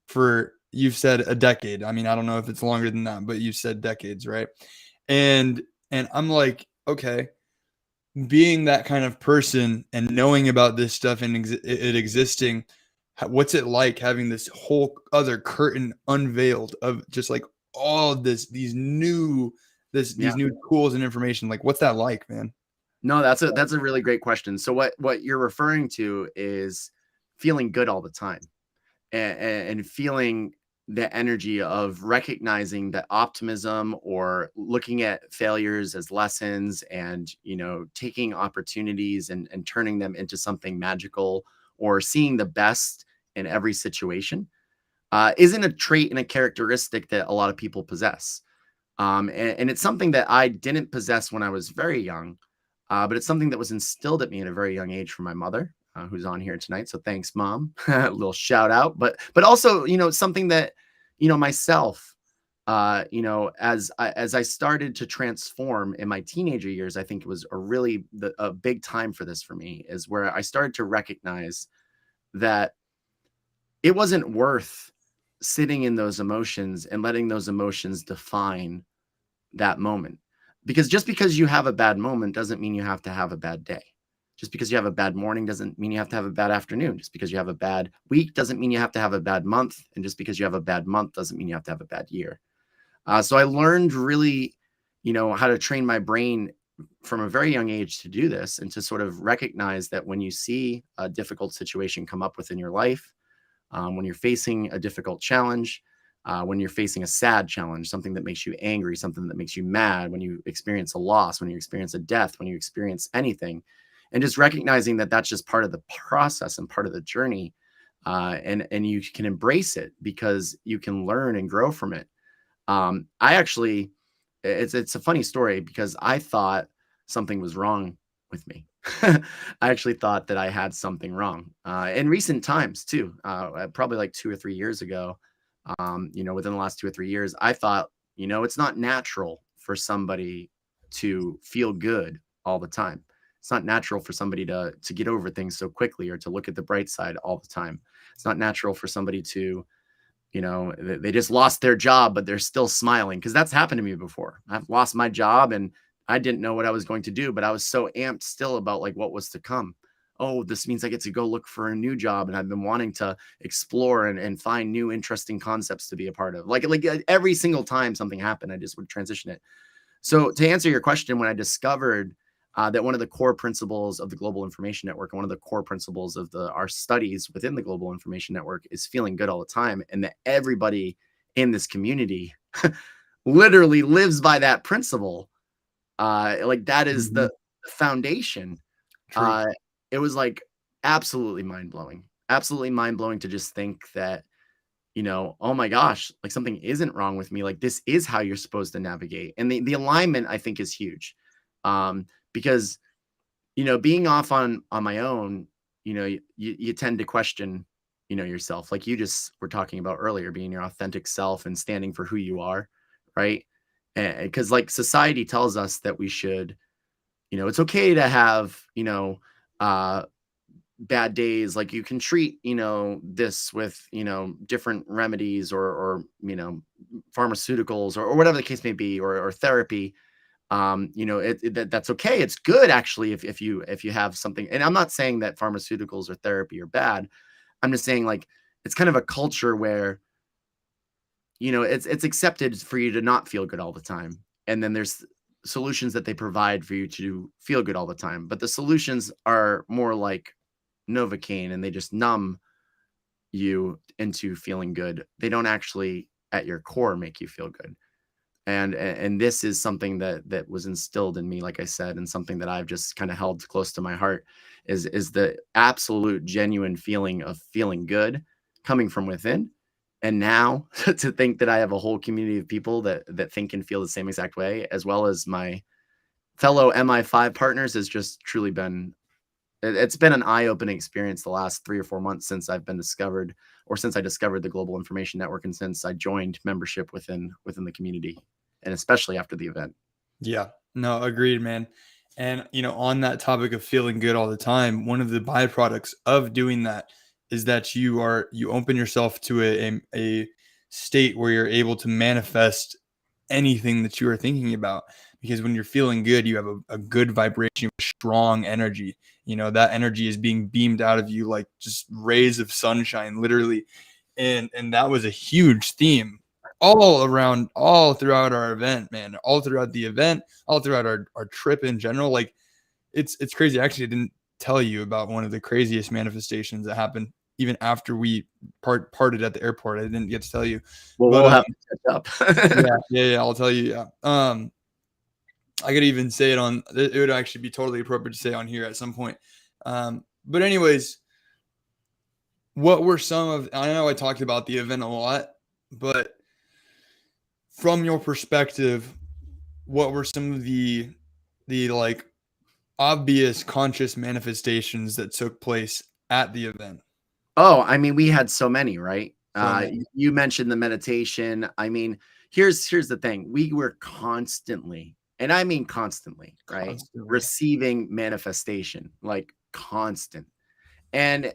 for, you've said, a decade. I mean, I don't know if it's longer than that, but you said decades, right? And I'm like, okay, being that kind of person and knowing about this stuff and it existing, what's it like having this whole other curtain unveiled of just like all of these new tools and information? Like, what's that like, man? No, that's a really great question. So what you're referring to is feeling good all the time and feeling the energy of recognizing that optimism or looking at failures as lessons and, you know, taking opportunities and turning them into something magical or seeing the best in every situation isn't a trait and a characteristic that a lot of people possess. And it's something that I didn't possess when I was very young, but it's something that was instilled at me at a very young age from my mother, who's on here tonight. So thanks, Mom. A little shout out, but also, you know, something that, you know, myself, you know, as I started to transform in my teenager years, I think it was a big time for this for me, is where I started to recognize that it wasn't worth sitting in those emotions and letting those emotions define that moment. Because just because you have a bad moment doesn't mean you have to have a bad day. Just because you have a bad morning doesn't mean you have to have a bad afternoon. Just because you have a bad week doesn't mean you have to have a bad month. And just because you have a bad month doesn't mean you have to have a bad year. So I learned really, you know, how to train my brain from a very young age to do this and to sort of recognize that when you see a difficult situation come up within your life, when you're facing a difficult challenge, when you're facing a sad challenge, something that makes you angry, something that makes you mad, when you experience a loss, when you experience a death, when you experience anything, and just recognizing that that's just part of the process and part of the journey. And you can embrace it because you can learn and grow from it. I actually, it's a funny story because I thought something was wrong with me. I actually thought that I had something wrong in recent times too. Probably like 2 or 3 years ago. Within the last 2 or 3 years, I thought, it's not natural for somebody to feel good all the time. It's not natural for somebody to get over things so quickly or to look at the bright side all the time. It's not natural for somebody to, they just lost their job, but they're still smiling, because that's happened to me before. I've lost my job and I didn't know what I was going to do, but I was so amped still about like what was to come. Oh, this means I get to go look for a new job. And I've been wanting to explore and find new interesting concepts to be a part of. Like every single time something happened, I just would transition it. So to answer your question, when I discovered that one of the core principles of the Global Information Network and one of the core principles of our studies within the Global Information Network is feeling good all the time, and that everybody in this community literally lives by that principle, like that is the foundation. It was like absolutely mind-blowing to just think that, oh my gosh, like something isn't wrong with me. Like this is how you're supposed to navigate. And the alignment, I think, is huge. Because, being off on my own, you tend to question, yourself, like you just were talking about earlier, being your authentic self and standing for who you are. Right. Because like society tells us that we should, it's okay to have, bad days. Like you can treat, this with, different remedies or pharmaceuticals or whatever the case may be, or therapy. That's okay. It's good actually if you have something. And I'm not saying that pharmaceuticals or therapy are bad. I'm just saying like it's kind of a culture where it's accepted for you to not feel good all the time, and then there's solutions that they provide for you to feel good all the time. But the solutions are more like Novocaine, and they just numb you into feeling good. They don't actually at your core make you feel good. And this is something that was instilled in me, like I said, and something that I've just kind of held close to my heart is the absolute genuine feeling of feeling good coming from within. And now to think that I have a whole community of people that think and feel the same exact way, as well as my fellow Mi5 partners, has just truly been, it's been an eye-opening experience the last 3 or 4 months since I've been discovered, or since I discovered the Global Information Network, and since I joined membership within the community, and especially after the event. Yeah, no, agreed, man. And, on that topic of feeling good all the time, one of the byproducts of doing that is that you open yourself to a state where you're able to manifest anything that you are thinking about. Because when you're feeling good, you have a good vibration, strong energy. That energy is being beamed out of you like just rays of sunshine, literally. And that was a huge theme all throughout our event, man, all throughout the event, all throughout our trip in general. Like it's crazy. Actually, I didn't tell you about one of the craziest manifestations that happened even after we parted at the airport. I didn't get to tell you. Well, but, we'll have to catch up. Yeah. I'll tell you. Yeah. I could even say it on, it would actually be totally appropriate to say on here at some point. But anyways, what were some of, I know I talked about the event a lot, but from your perspective, what were some of the like obvious conscious manifestations that took place at the event? Oh, I mean, we had so many, right? So many. You mentioned the meditation. I mean, here's the thing. We were constantly, and I mean constantly, right? Constantly. Receiving manifestation, like constant. And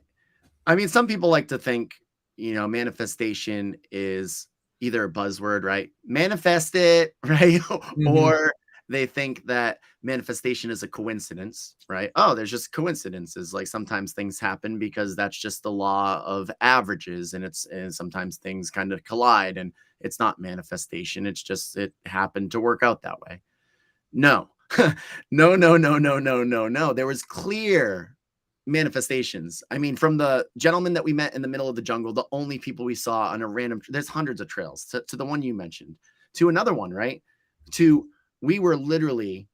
I mean, some people like to think, manifestation is either a buzzword, right? Manifest it, right? Or they think that manifestation is a coincidence, right? Oh, there's just coincidences. Like sometimes things happen because that's just the law of averages, and sometimes things kind of collide, and it's not manifestation. It's just, it happened to work out that way. No, no. There was clear manifestations. I mean, from the gentleman that we met in the middle of the jungle, the only people we saw on a random, there's hundreds of trails, to the one you mentioned, to another one, right? We were literally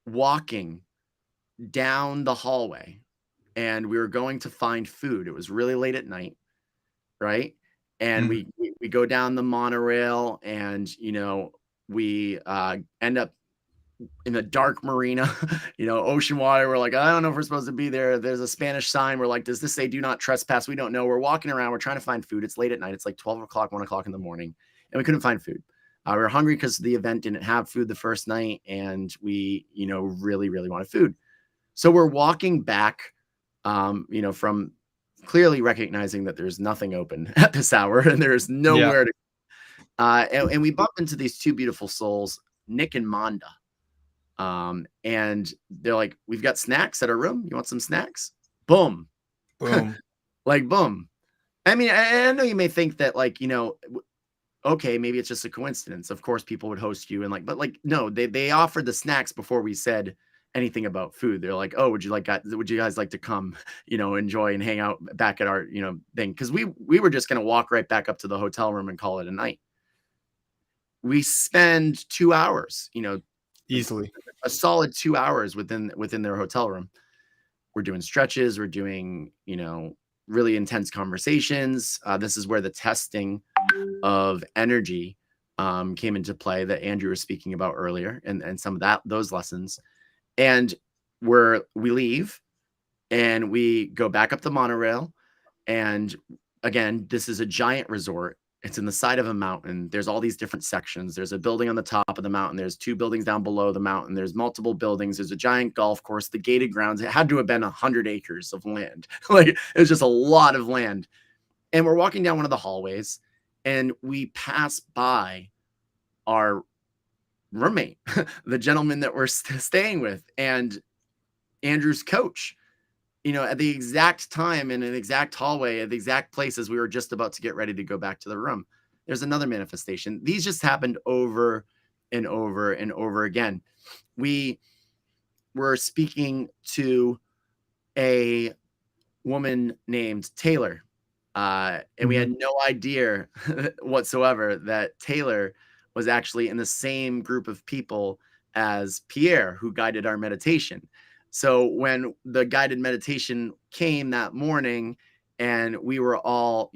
walking down the hallway and we were going to find food. It was really late at night, right? And we go down the monorail and, we end up in a dark marina, ocean water. We're like, I don't know if we're supposed to be there. There's a Spanish sign. We're like, does this say do not trespass? We don't know. We're walking around. We're trying to find food. It's late at night. It's like 12 o'clock, 1 o'clock in the morning. And we couldn't find food. We were hungry because the event didn't have food the first night. And we, really, really wanted food. So we're walking back, from clearly recognizing that there's nothing open at this hour and there's nowhere to. And we bump into these two beautiful souls, Nick and Manda. And they're like, we've got snacks at our room. You want some snacks? Boom. Boom. Like, boom. I mean, I know you may think that, like, okay, maybe it's just a coincidence. Of course, people would host you but no, they offered the snacks before we said anything about food. They're like, oh, would you guys like to come, enjoy and hang out back at our, thing? Cause we were just going to walk right back up to the hotel room and call it a night. We spend 2 hours, easily a solid 2 hours within their hotel room. We're doing stretches. We're doing, really intense conversations. This is where the testing of energy came into play that Andrew was speaking about earlier, and some of those lessons. And we leave and we go back up the monorail. And again, this is a giant resort. It's in the side of a mountain. There's all these different sections. There's a building on the top of the mountain. There's 2 buildings down below the mountain. There's multiple buildings. There's a giant golf course, the gated grounds. It had to have been 100 acres of land. Like, it was just a lot of land. And we're walking down one of the hallways and we pass by our roommate, the gentleman that we're staying with, and Andrew's coach, at the exact time in an exact hallway at the exact places we were just about to get ready to go back to the room. There's another manifestation. These just happened over and over and over again. We were speaking to a woman named Taylor, and we had no idea whatsoever that Taylor was actually in the same group of people as Pierre, who guided our meditation. So when the guided meditation came that morning and we were all,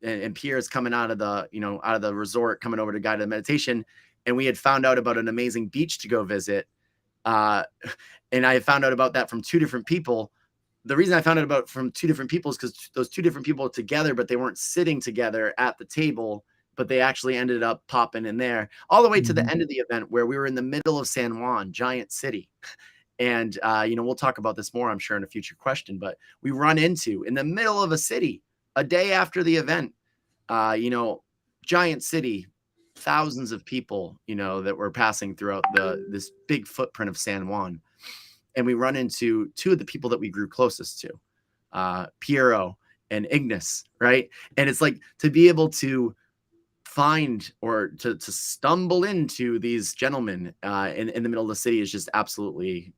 and Pierre's coming out of the resort, coming over to guided meditation, and we had found out about an amazing beach to go visit. And I had found out about that from 2 different people. The reason I found out about from 2 different people is because those 2 different people were together, but they weren't sitting together at the table, but they actually ended up popping in there all the way to the end of the event where we were in the middle of San Juan, giant city. And, we'll talk about this more, I'm sure, in a future question, but we run into in the middle of a city a day after the event, giant city, thousands of people, that were passing throughout this big footprint of San Juan. And we run into 2 of the people that we grew closest to, Piero and Ignis. Right. And it's like to be able to find or to stumble into these gentlemen in the middle of the city is just absolutely,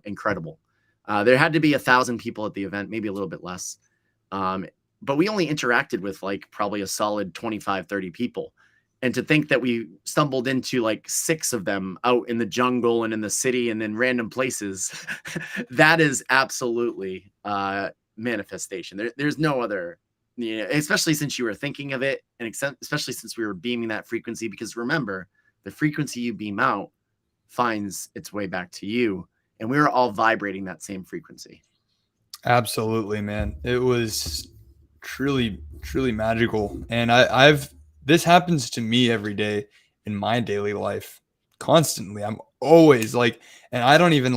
incredible. There had to be 1,000 people at the event, maybe a little bit less. But we only interacted with like probably a solid 25, 30 people. And to think that we stumbled into like 6 of them out in the jungle and in the city and in random places, that is absolutely manifestation. There's no other. Especially since you were thinking of it, and especially since we were beaming that frequency, because remember, the frequency you beam out finds its way back to you, and we were all vibrating that same frequency. Absolutely, man. It was truly, truly magical. And this happens to me every day in my daily life constantly. I'm always like, and I don't even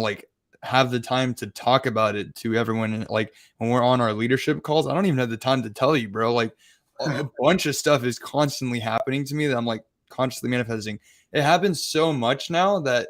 have the time to talk about it to everyone. And like when we're on our leadership calls, I don't even have the time to tell you, bro. Like a bunch of stuff is constantly happening to me that I'm like consciously manifesting. It happens so much now that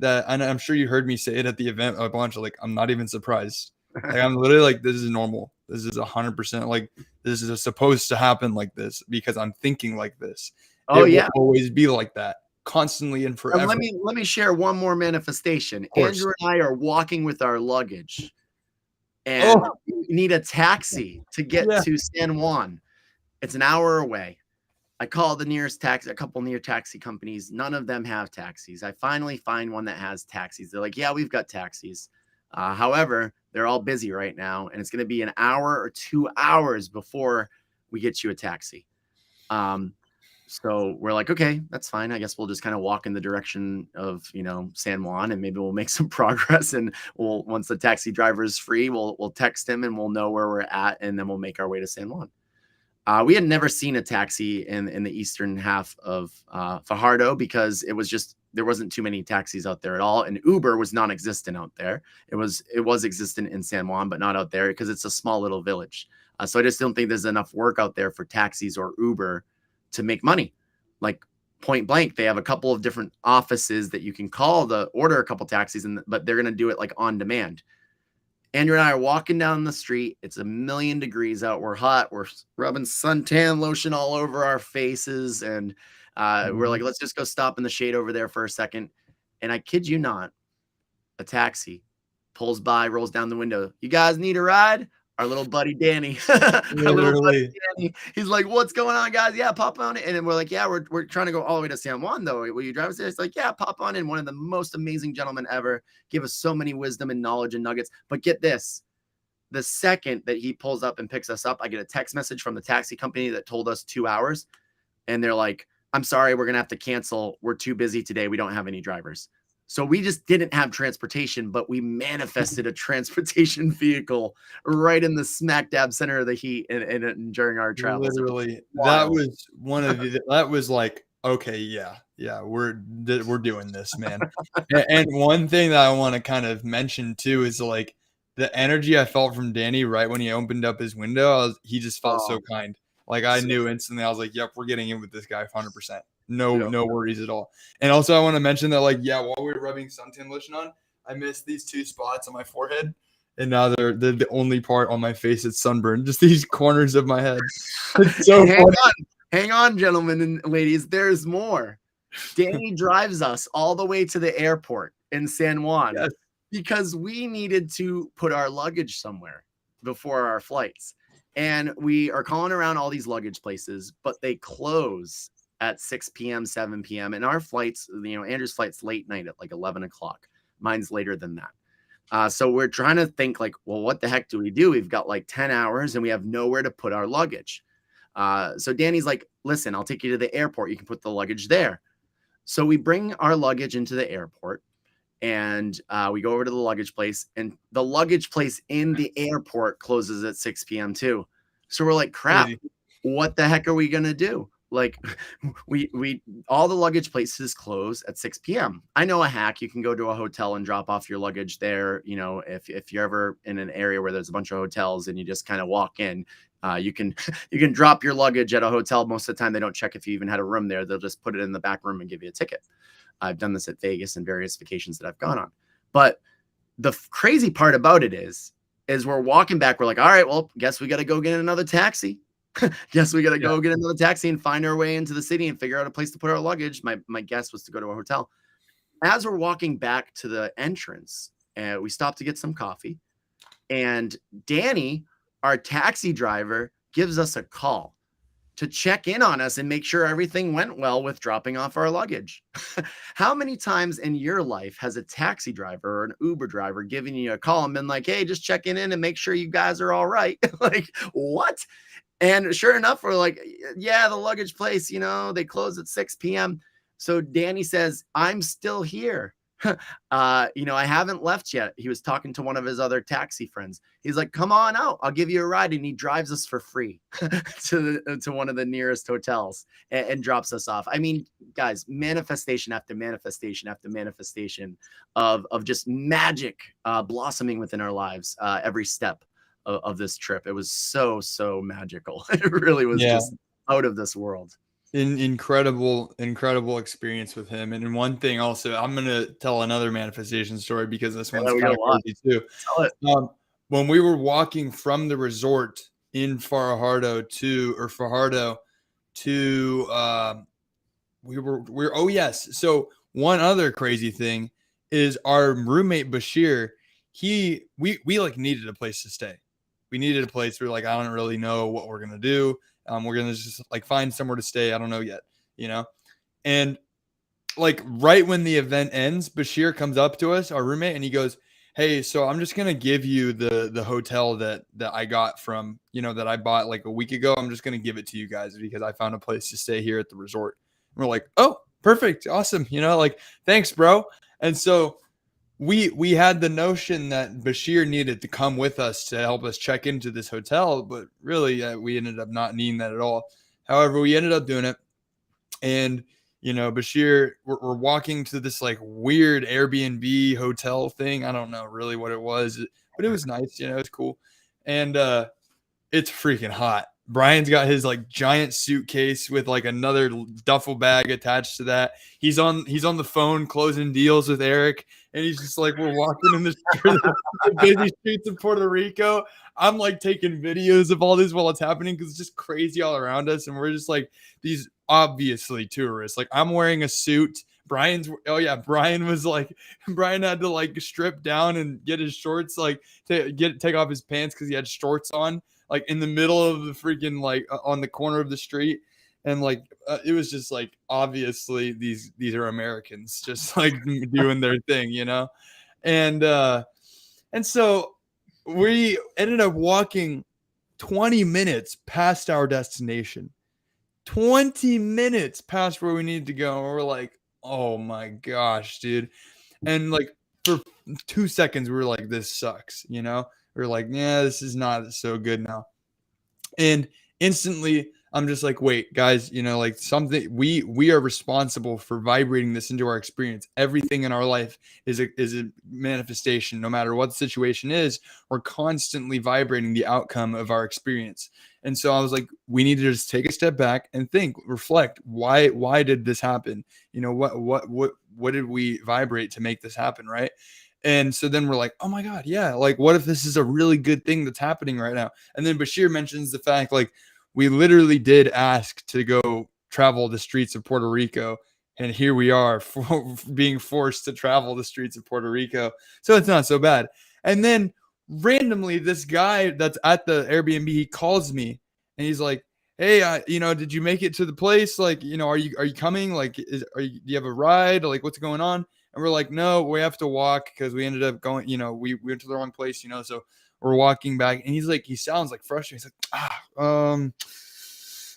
and I'm sure you heard me say it at the event a bunch. Like I'm not even surprised. Like I'm literally like, this is normal. This is 100% like this is supposed to happen like this because I'm thinking like this. Oh, it yeah, will always be like that. Constantly and forever. Let me share one more manifestation. Andrew and I are walking with our luggage and you need a taxi to get Yeah. to San Juan. It's an hour away. I call the nearest taxi, a couple near taxi companies. None of them have taxis. I finally find one that has taxis. They're like, yeah, we've got taxis. However, they're all busy right now, and it's going to be an hour or 2 hours before we get you a taxi. So we're like, okay, that's fine. I guess we'll just kind of walk in the direction of, San Juan, and maybe we'll make some progress. And once the taxi driver is free, we'll text him and we'll know where we're at, and then we'll make our way to San Juan. We had never seen a taxi in the eastern half of Fajardo because there wasn't too many taxis out there at all, and Uber was non-existent out there. It was existent in San Juan, but not out there because it's a small little village. So I just don't think there's enough work out there for taxis or Uber to make money. Like point blank, they have a couple of different offices that you can call to order a couple taxis, but they're going to do it like on demand. Andrew and I are walking down the street. It's 1,000,000 degrees out. We're hot. We're rubbing suntan lotion all over our faces. And we're like, let's just go stop in the shade over there for a second. And I kid you not, a taxi pulls by, rolls down the window. You guys need a ride? Our little buddy Danny. He's like, what's going on, guys? Yeah, pop on it. And then we're like, yeah, we're trying to go all the way to San Juan, though. Will you drive us there? It's like, yeah, pop on in. One of the most amazing gentlemen ever. Give us so many wisdom and knowledge and nuggets. But get this. The second that he pulls up and picks us up, I get a text message from the taxi company that told us 2 hours. And they're like, I'm sorry, we're going to have to cancel. We're too busy today. We don't have any drivers. So we just didn't have transportation, but we manifested a transportation vehicle right in the smack dab center of the heat and during our travels. Literally, that was one of the, that was like, okay, yeah, we're doing this, man. And one thing that I want to kind of mention too is like the energy I felt from Danny right when he opened up his window. He just felt so kind. Like I knew instantly. I was like, yep, we're getting in with this guy 100%. No worries at all. And also I want to mention that, like, yeah, while we were rubbing suntan lotion on, I missed these 2 spots on my forehead, and now they're the only part on my face that's sunburned. Just these corners of my head. It's so hang on, gentlemen and ladies. There's more. Danny drives us all the way to the airport in San Juan because we needed to put our luggage somewhere before our flights. And we are calling around all these luggage places, but they close at 6 p.m., 7 p.m. And our flights, Andrew's flight's late night at like 11 o'clock. Mine's later than that. So we're trying to think like, well, what the heck do we do? We've got like 10 hours and we have nowhere to put our luggage. So Danny's like, listen, I'll take you to the airport. You can put the luggage there. So we bring our luggage into the airport and we go over to the luggage place, and the luggage place in the airport closes at 6 p.m. too. So we're like, crap, what the heck are we going to do? Like we all the luggage places close at 6 p.m. I know a hack. You can go to a hotel and drop off your luggage there. If you're ever in an area where there's a bunch of hotels and you just kind of walk in, you can drop your luggage at a hotel. Most of the time they don't check if you even had a room there. They'll just put it in the back room and give you a ticket. I've done this at Vegas and various vacations that I've gone on. But the crazy part about it is we're walking back. We're like, all right, well, guess we got to go get another taxi. Guess we got to go get another taxi and find our way into the city and figure out a place to put our luggage. My guess was to go to a hotel. As we're walking back to the entrance, we stopped to get some coffee. And Danny, our taxi driver, gives us a call to check in on us and make sure everything went well with dropping off our luggage. How many times in your life has a taxi driver or an Uber driver given you a call and been like, hey, just checking in and make sure you guys are all right? Like, what? And sure enough, we're like, yeah, the luggage place, they close at 6 p.m. So Danny says, I'm still here. I haven't left yet. He was talking to one of his other taxi friends. He's like, come on out. I'll give you a ride. And he drives us for free to one of the nearest hotels and drops us off. I mean, guys, manifestation after manifestation after manifestation of just magic blossoming within our lives every step of this trip. It was so magical. It really was just out of this world. Incredible experience with him. And one thing also, I'm gonna tell another manifestation story because this one's kind of crazy too. When we were walking from the resort in Fajardo to so one other crazy thing is our roommate Bashir. we like needed a place to stay. We needed a place where like, I don't really know what we're going to do. We're going to just like find somewhere to stay. I don't know yet, you know? And like right when the event ends, Bashir comes up to us, our roommate, and he goes, "Hey, so I'm just gonna give you the hotel that I got from, that I bought like a week ago. I'm just gonna give it to you guys because I found a place to stay here at the resort." And we're like, "Oh, perfect, awesome, like thanks, bro." And so we had the notion that Bashir needed to come with us to help us check into this hotel, but really we ended up not needing that at all. However, we ended up doing it, and Bashir, we're walking to this like weird Airbnb hotel thing. I don't know really what it was, but it was nice. It was cool. And it's freaking hot. Brian's got his like giant suitcase with like another duffel bag attached to that. He's on the phone closing deals with Eric, and he's just like, we're walking in the busy streets of Puerto Rico. I'm like taking videos of all this while it's happening because it's just crazy all around us, and we're just like these obviously tourists. Like I'm wearing a suit. Brian had to like strip down and get his shorts, like take off his pants because he had shorts on, like in the middle of the freaking like on the corner of the street. And like it was just like obviously these are Americans just like doing their thing, and so we ended up walking 20 minutes past our destination, 20 minutes past where we needed to go, and we're like, oh my gosh, dude. And like for 2 seconds we were like, this sucks, we're like, yeah, this is not so good now. And instantly I'm just like, wait, guys, like something, we are responsible for vibrating this into our experience. Everything in our life is a manifestation. No matter what the situation is, we're constantly vibrating the outcome of our experience. And so I was like, we need to just take a step back and think, reflect, why did this happen? What did we vibrate to make this happen, right? And so then we're like, oh my God, yeah, like what if this is a really good thing that's happening right now? And then Bashir mentions the fact, like, we literally did ask to go travel the streets of Puerto Rico, and here we are being forced to travel the streets of Puerto Rico. So it's not so bad. And then randomly, this guy that's at the Airbnb, he calls me and he's like, hey, did you make it to the place? Like, are you coming? Like, do you have a ride? Like, what's going on? And we're like, no, we have to walk because we ended up going, we went to the wrong place, so we're walking back. And he's like, he sounds like frustrated. He's like,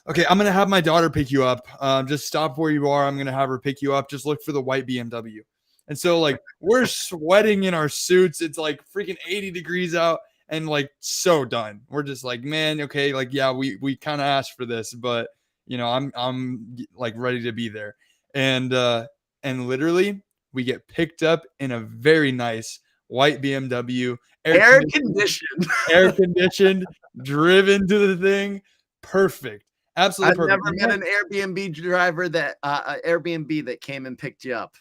okay, I'm going to have my daughter pick you up. Just stop where you are. I'm going to have her pick you up. Just look for the white BMW. And so like, we're sweating in our suits. It's like freaking 80 degrees out and like so done. We're just like, man, okay. Like, yeah, we kind of asked for this, but I'm like ready to be there. And literally we get picked up in a very nice white BMW, air conditioned, driven to the thing. Perfect. Absolutely perfect. I've never met an Airbnb driver Airbnb that came and picked you up.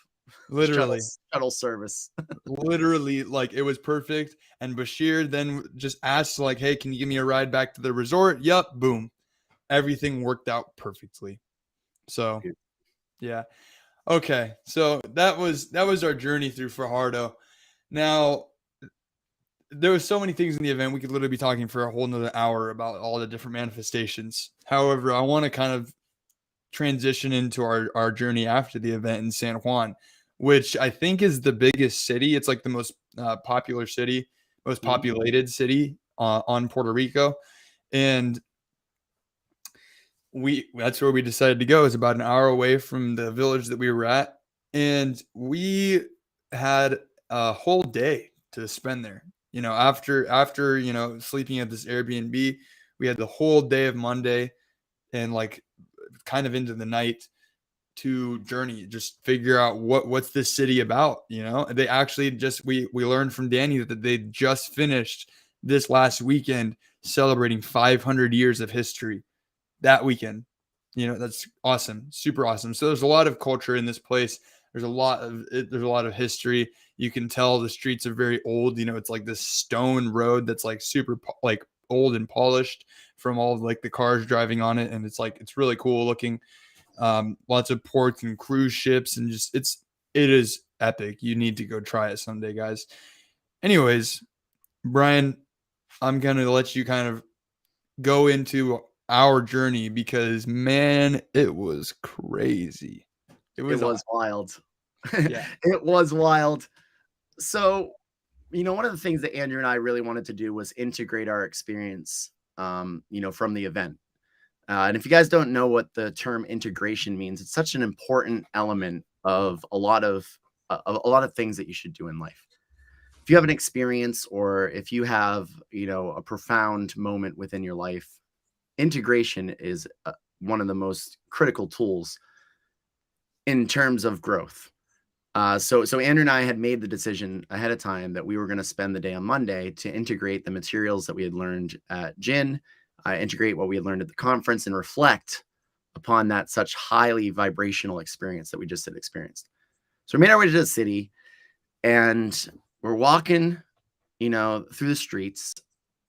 Literally. Shuttle service. Literally, like it was perfect. And Bashir then just asked, like, hey, can you give me a ride back to the resort? Yup. Boom. Everything worked out perfectly. So, yeah. Okay. So that was our journey through Fajardo. Now, there was so many things in the event. We could literally be talking for a whole nother hour about all the different manifestations. However, I want to kind of transition into our journey after the event in San Juan, which I think is the biggest city. It's like the most popular city, most populated city on Puerto Rico. And that's where we decided to go. It's about an hour away from the village that we were at. And we had a whole day to spend there. After sleeping at this Airbnb, we had the whole day of Monday and like kind of into the night to journey, just figure out what's this city about. They actually we learned from Danny that they just finished this last weekend celebrating 500 years of history that weekend. That's awesome, super awesome. So there's a lot of culture in this place. There's a lot of history. You can tell the streets are very old. It's like this stone road that's like super like old and polished from all of like the cars driving on it. And it's really cool looking. Lots of ports and cruise ships and just, it is epic. You need to go try it someday, guys. Anyways, Bryan, I'm going to let you kind of go into our journey because, man, it was crazy. It It was, was wild. yeah. It was wild. So, one of the things that Andrew and I really wanted to do was integrate our experience, from the event. And if you guys don't know what the term integration means, it's such an important element of a lot of things that you should do in life. If you have an experience or if you have, a profound moment within your life, integration is one of the most critical tools in terms of growth. So Andrew and I had made the decision ahead of time that we were going to spend the day on Monday to integrate the materials that we had learned at Gin, integrate what we had learned at the conference, and reflect upon that such highly vibrational experience that we just had experienced. So we made our way to the city, and we're walking, through the streets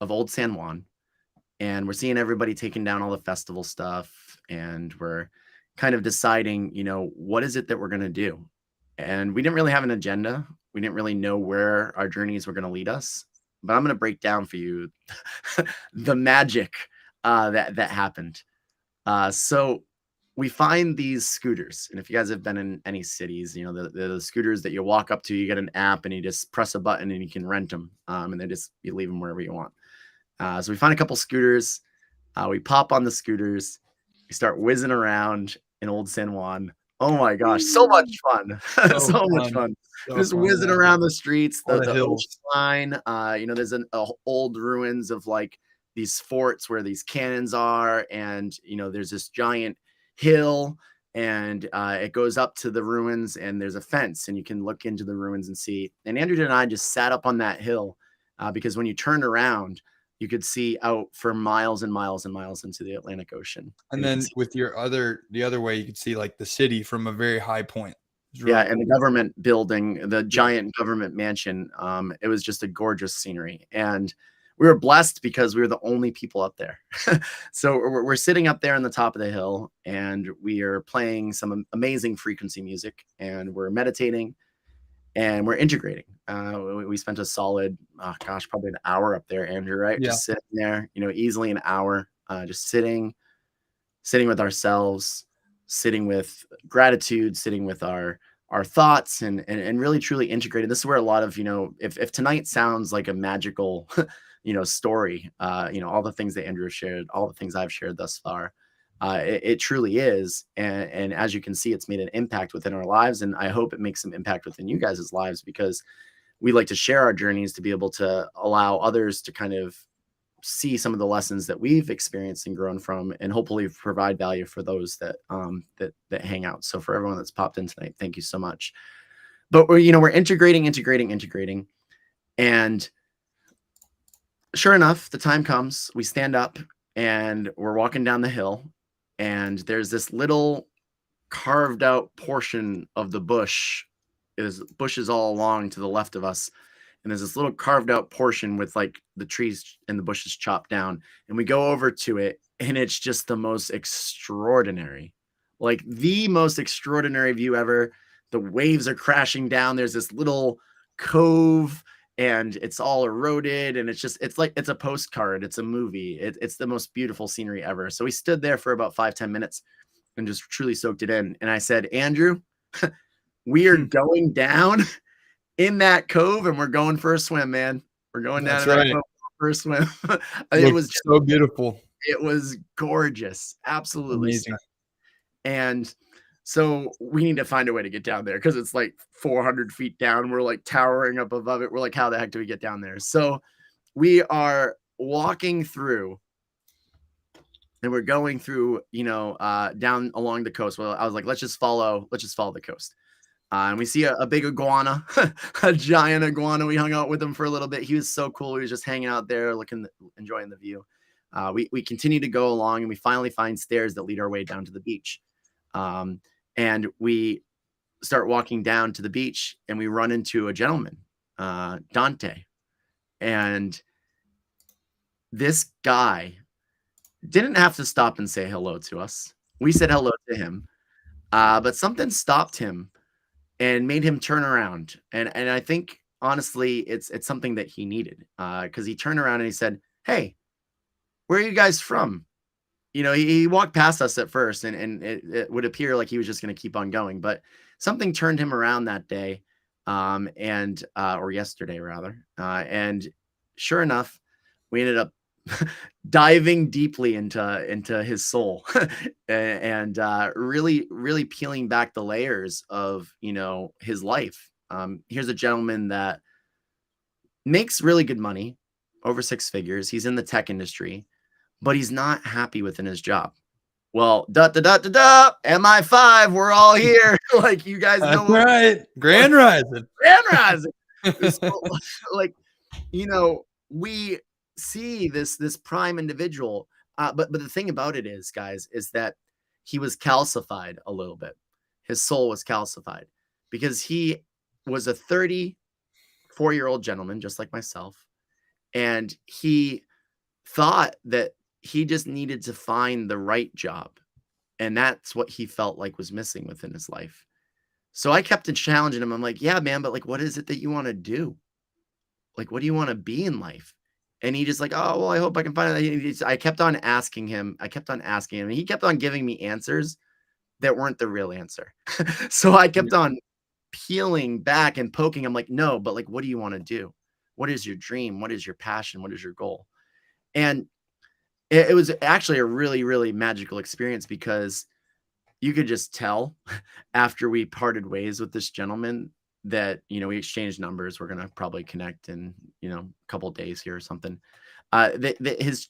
of Old San Juan, and we're seeing everybody taking down all the festival stuff, and we're kind of deciding, what is it that we're going to do? And we didn't really have an agenda. We didn't really know where our journeys were going to lead us. But I'm going to break down for you the magic that happened. So we find these scooters. And if you guys have been in any cities, the scooters that you walk up to, you get an app and you just press a button and you can rent them. And you leave them wherever you want. So we find a couple scooters. We pop on the scooters. We start whizzing around in Old San Juan. Oh my gosh, so much fun. So much fun. Just whizzing around the streets, the ocean line. There's old ruins of like these forts where these cannons are, and there's this giant hill, and it goes up to the ruins, and there's a fence, and you can look into the ruins and see. And Andrew and I just sat up on that hill because when you turned around, you could see out for miles and miles and miles into the Atlantic Ocean. And then with the other way, you could see like the city from a very high point. Really cool. And the government building, the giant government mansion. It was just a gorgeous scenery. And we were blessed because we were the only people up there. So we're sitting up there on the top of the hill, and we are playing some amazing frequency music, and we're meditating, and we're integrating. We spent a solid, probably an hour up there, Andrew, right? Yeah. Just sitting there, easily an hour, just sitting with ourselves, sitting with gratitude, sitting with our thoughts, and really truly integrating. This is where a lot of, if tonight sounds like a magical, story, all the things that Andrew shared, all the things I've shared thus far, it truly is. And as you can see, it's made an impact within our lives. And I hope it makes some impact within you guys' lives, because we like to share our journeys to be able to allow others to kind of see some of the lessons that we've experienced and grown from, and hopefully provide value for those that hang out. So for everyone that's popped in tonight, thank you so much. But we're integrating. And sure enough, the time comes, we stand up and we're walking down the hill, and there's this little carved out portion of the bush. There's bushes all along to the left of us. And there's this little carved out portion with like the trees and the bushes chopped down. And we go over to it, and it's just the most extraordinary, like the most extraordinary view ever. The waves are crashing down. There's this little cove, and it's all eroded. And it's like, it's a postcard. It's a movie. It's the most beautiful scenery ever. So we stood there for about 5-10 minutes and just truly soaked it in. And I said, Andrew, we are going down in that cove, and we're going for a swim, man. We're going down that cove for a swim. It was just so beautiful. It was gorgeous. Absolutely amazing. And so we need to find a way to get down there, because it's like 400 feet down. We're like towering up above it. We're like, how the heck do we get down there? So we are walking through, and we're going through, down along the coast. Well, I was like, let's just follow the coast. And we see a big iguana, a giant iguana. We hung out with him for a little bit. He was so cool. He was just hanging out there, enjoying the view. We continue to go along, and we finally find stairs that lead our way down to the beach. And we start walking down to the beach, and we run into a gentleman, Dante. And this guy didn't have to stop and say hello to us. We said hello to him, but something stopped him and made him turn around. And I think honestly, it's something that he needed, because he turned around and he said, "Hey, where are you guys from?" You know, he walked past us at first, and it would appear like he was just going to keep on going, but something turned him around that day, and or yesterday rather, and sure enough, we ended up diving deeply into his soul, and really peeling back the layers of his life. Here's a gentleman that makes really good money, over six figures. He's in the tech industry, but he's not happy within his job. Well, Mi5, we're all here. Like, you guys know. That's right. Grand Rising. Grand Rising. So, like, we see this prime individual. But the thing about it is, guys, is that he was calcified a little bit. His soul was calcified because he was a 34-year-old gentleman, just like myself. And he thought that he just needed to find the right job. And that's what he felt like was missing within his life. So I kept challenging him. I'm like, yeah, man, but like, what is it that you want to do? Like, what do you want to be in life? And he just like, oh, well, I hope I can find it. I kept on asking him. And he kept on giving me answers that weren't the real answer. So I kept on peeling back and poking. I'm like, no, but like, what do you want to do? What is your dream? What is your passion? What is your goal? And it was actually a really, really magical experience, because you could just tell after we parted ways with this gentleman that, we exchanged numbers. We're going to probably connect in, a couple of days here or something. His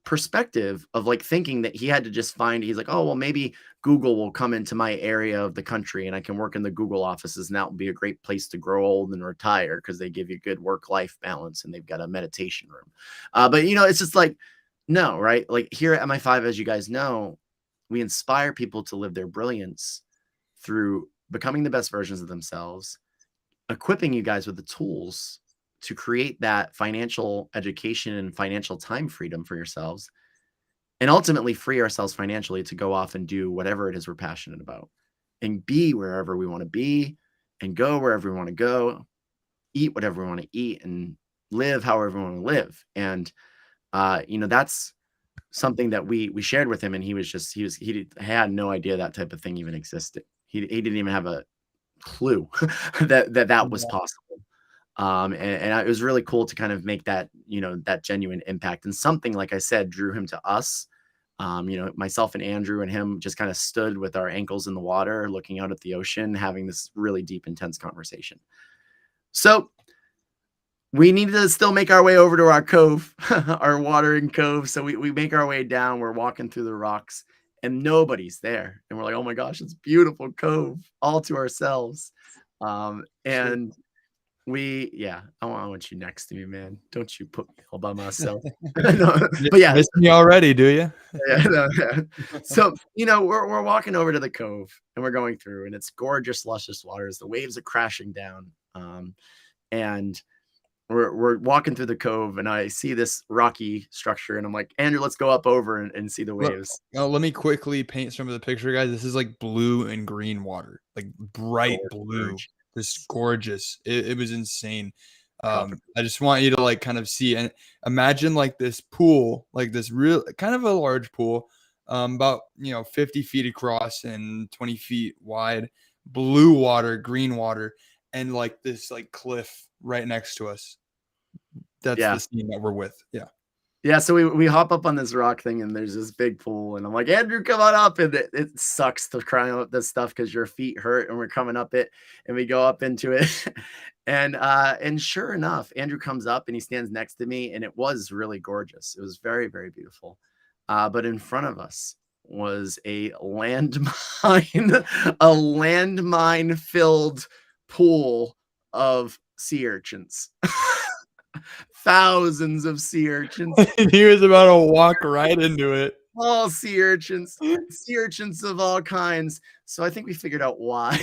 perspective of like thinking that he had to just he's like, oh, well, maybe Google will come into my area of the country and I can work in the Google offices, and that will be a great place to grow old and retire because they give you good work-life balance and they've got a meditation room. But it's just like, no, right? Like, here at Mi5, as you guys know, we inspire people to live their brilliance through becoming the best versions of themselves, equipping you guys with the tools to create that financial education and financial time freedom for yourselves, and ultimately free ourselves financially to go off and do whatever it is we're passionate about, and be wherever we want to be, and go wherever we want to go, eat whatever we want to eat, and live however we want to live. And that's something that we shared with him, and he had no idea that type of thing even existed. He didn't even have a clue that was possible. And it was really cool to kind of make that, that genuine impact. And something, like I said, drew him to us. Myself and Andrew and him just kind of stood with our ankles in the water, looking out at the ocean, having this really deep, intense conversation. So we needed to still make our way over to our cove, our watering cove. So we make our way down. We're walking through the rocks and nobody's there. And we're like, oh my gosh, it's a beautiful cove all to ourselves. And I want you next to me, man. Don't you put me all by myself. No, but yeah. Miss me already, do you? Yeah. So, we're walking over to the cove and we're going through, and it's gorgeous, luscious waters. The waves are crashing down. And we're walking through the cove, and I see this rocky structure, and I'm like, Andrew, let's go up over and see the waves. Let me quickly paint some of the picture, guys. This is like blue and green water, like bright blue. This gorgeous. It was insane. I just want you to like kind of see and imagine like this pool, like this real kind of a large pool, about 50 feet across and 20 feet wide, blue water, green water, and like this like cliff right next to us. That's the scene that we're with. Yeah. So we hop up on this rock thing, and there's this big pool, and I'm like, Andrew, come on up. And it sucks to climb up this stuff because your feet hurt, and we're coming up it, and we go up into it. And sure enough, Andrew comes up and he stands next to me, and it was really gorgeous. It was very, very beautiful. But in front of us was a landmine filled pool of sea urchins. Thousands of sea urchins. He was about to walk right into it. All sea urchins of all kinds. So I think we figured out why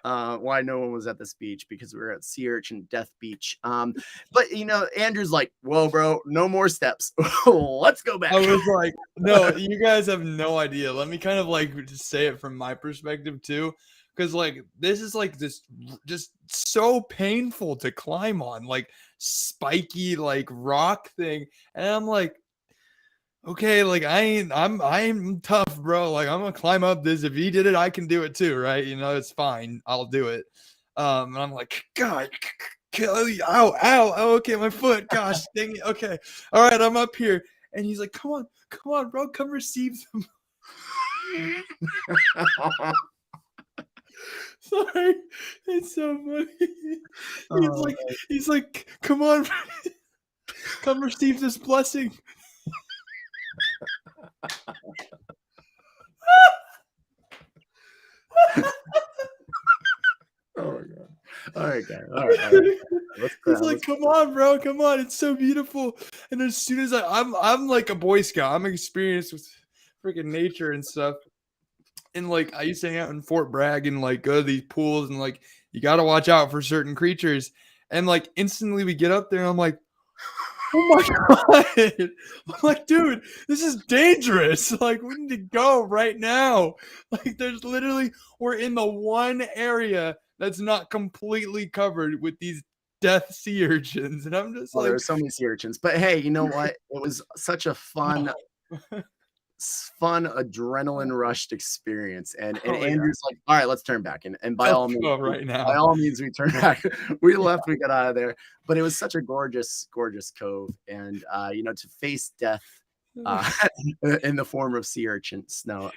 no one was at this beach, because we were at Sea Urchin Death Beach. But Andrew's like, whoa, bro, no more steps. Let's go back. I was like, no, you guys have no idea. Let me kind of like just say it from my perspective too. because like this is like this just so painful to climb on, like spiky like rock thing, and I'm like, okay, like I'm tough, bro. Like I'm gonna climb up this. If he did it, I can do it too, right? You know, it's fine. I'll do it. And I'm like, God, ow, ow, okay, my foot. Gosh, dang it. Okay, all right, I'm up here. And he's like, come on, bro, come receive them. Sorry, it's so funny. He's like, come on, come receive this blessing. Oh my God. All right, guys. All right. He's like, come on, bro, come on. It's so beautiful. And as soon as I'm like a Boy Scout, I'm experienced with freaking nature and stuff. And like I used to hang out in Fort Bragg and like go to these pools, and like you got to watch out for certain creatures. And like instantly we get up there and I'm like, oh my God. I'm like, dude, this is dangerous. Like, we need to go right now. Like, we're in the one area that's not completely covered with these death sea urchins. And I'm just like, there's so many sea urchins. But hey, you know what? It was such a fun adrenaline rushed experience. And Andrew's like, all right, let's turn back. And by all means, right now. by all means, we turned back. We left, we got out of there. But it was such a gorgeous, gorgeous cove. And to face death in the form of sea urchin snow.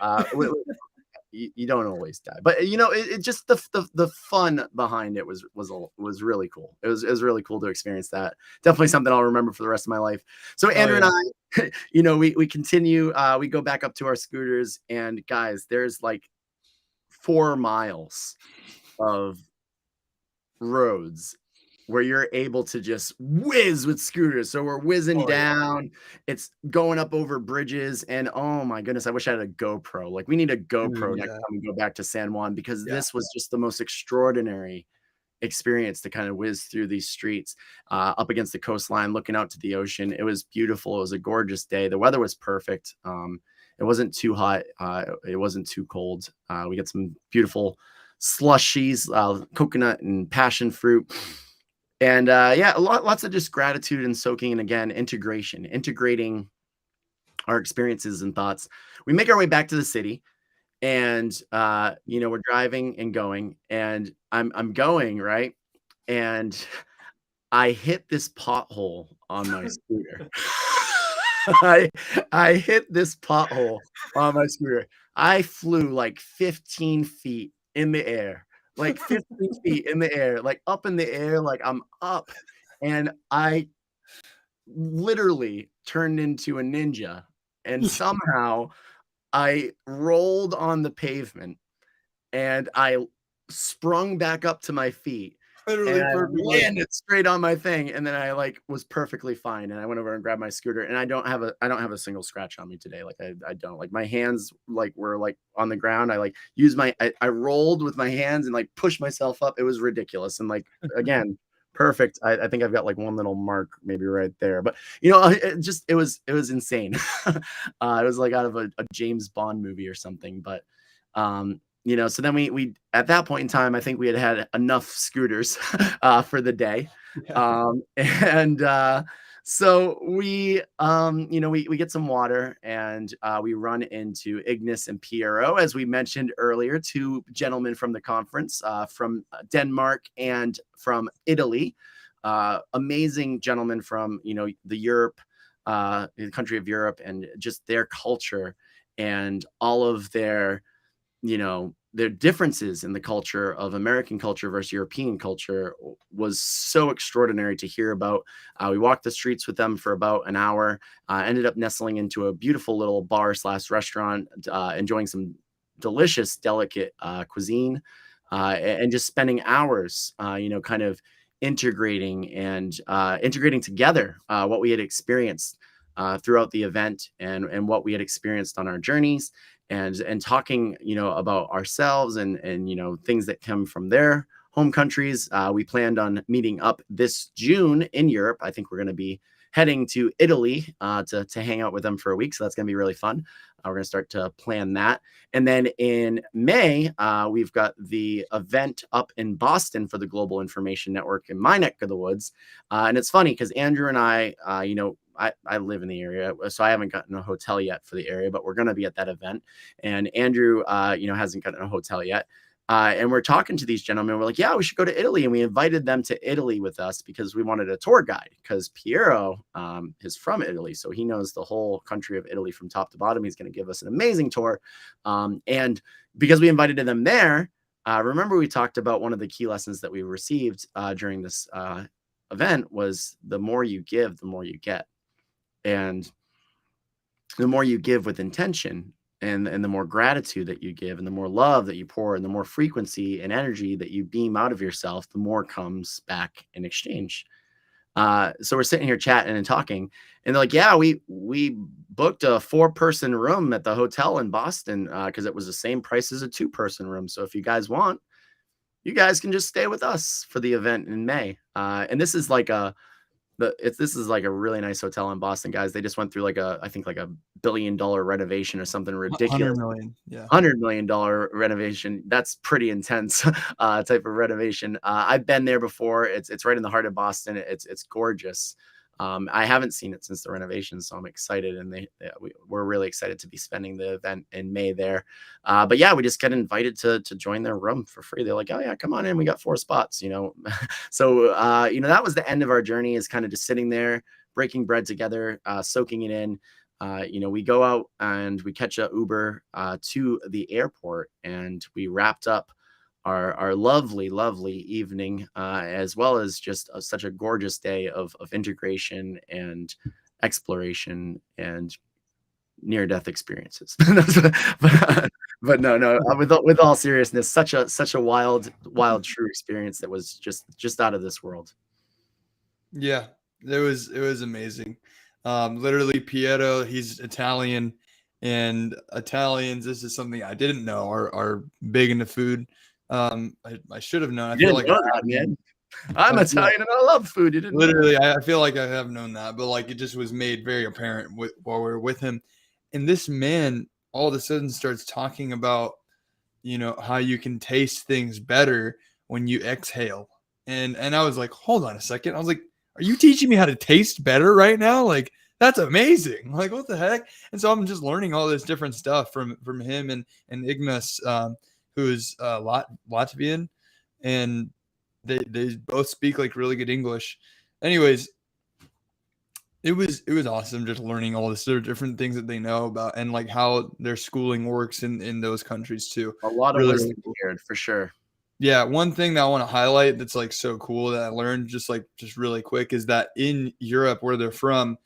You don't always die, but it just the fun behind it was really cool. It was really cool to experience that. Definitely something I'll remember for the rest of my life. So Andrew and I, we continue. We go back up to our scooters, and guys, there's like 4 miles of roads where you're able to just whiz with scooters. So we're whizzing down. It's going up over bridges. And oh my goodness, I wish I had a GoPro. Like, we need a GoPro next time we go back to San Juan, because this was just the most extraordinary experience to kind of whiz through these streets up against the coastline, looking out to the ocean. It was beautiful. It was a gorgeous day. The weather was perfect. It wasn't too hot. It wasn't too cold. We got some beautiful slushies, coconut and passion fruit. And lots of just gratitude and soaking, and again, integrating our experiences and thoughts. We make our way back to the city, and we're driving and going, and I'm going right, and I hit this pothole on my scooter. I hit this pothole on my scooter. I flew like 15 feet in the air. Like 15 feet in the air, like up in the air, like I'm up. And I literally turned into a ninja. And somehow I rolled on the pavement, and I sprung back up to my feet. Literally perfectly. Landed straight on my thing, and then I like was perfectly fine. And I went over and grabbed my scooter, and I don't have a single scratch on me today. Like I don't, like, my hands like were like on the ground. I like used I rolled with my hands and like pushed myself up. It was ridiculous. And like, again, perfect. I think I've got like one little mark maybe right there, but it was insane. It was like out of a James Bond movie or something. But so then we at that point in time, I think we had enough scooters for the day. So we get some water, and we run into Ignis and Piero, as we mentioned earlier, 2 gentlemen from the conference, from Denmark and from Italy. Amazing gentlemen from the country of Europe, and just their culture and all of their differences in the culture of American culture versus European culture was so extraordinary to hear about. We walked the streets with them for about an hour, ended up nestling into a beautiful little bar/restaurant, enjoying some delicious, delicate cuisine, and just spending hours, kind of integrating together what we had experienced throughout the event, and what we had experienced on our journeys, and talking, about ourselves and things that come from their home countries. We planned on meeting up this June in Europe. I think we're going to be heading to Italy to hang out with them for a week. So that's going to be really fun. We're going to start to plan that. And then in May, we've got the event up in Boston for the Global Information Network in my neck of the woods. And it's funny because Andrew and I, I live in the area, so I haven't gotten a hotel yet for the area, but we're going to be at that event. And Andrew, hasn't gotten a hotel yet. And we're talking to these gentlemen. We're like, yeah, we should go to Italy. And we invited them to Italy with us because we wanted a tour guide, because Piero is from Italy. So he knows the whole country of Italy from top to bottom. He's going to give us an amazing tour. And because we invited them there, remember we talked about one of the key lessons that we received during this event was the more you give, the more you get. And the more you give with intention, and the more gratitude that you give, and the more love that you pour, and the more frequency and energy that you beam out of yourself, the more comes back in exchange. So we're sitting here chatting and talking, and they're like, yeah, we booked a 4-person room at the hotel in Boston because it was the same price as a 2-person room. So if you guys want, you guys can just stay with us for the event in May. And this is like a really nice hotel in Boston, guys. They just went through I think $1 billion renovation or something ridiculous. 100 million. Yeah. $100 million renovation. That's pretty intense type of renovation. I've been there before. It's right in the heart of Boston. It's gorgeous. I haven't seen it since the renovation, so I'm excited, and we're really excited to be spending the event in May there. But yeah, we just got invited to join their room for free. They're like, oh yeah, come on in. We got 4 spots, So that was the end of our journey, is kind of just sitting there, breaking bread together, soaking it in. We go out and we catch a Uber to the airport, and we wrapped up our lovely, lovely evening, as well as just such a gorgeous day of integration and exploration and near-death experiences. but no, with all seriousness, such a wild, true experience that was just out of this world. Yeah, it was amazing. Literally, Piero, he's Italian, and Italians, this is something I didn't know, are big into food. I should have known. I feel like man. I'm Italian and I love food. You didn't literally. I feel like I have known that, but it just was made very apparent while we were with him. And this man all of a sudden starts talking about, how you can taste things better when you exhale. And I was like, hold on a second. I was like, are you teaching me how to taste better right now? That's amazing. What the heck? And so I'm just learning all this different stuff from him and Ignas, who is Latvian, and they both speak really good English. Anyways, it was awesome just learning all this different things that they know about, and how their schooling works in those countries too. A lot of wisdom shared, for sure. Yeah, one thing that I want to highlight that's so cool that I learned just really quick is that in Europe, where they're from,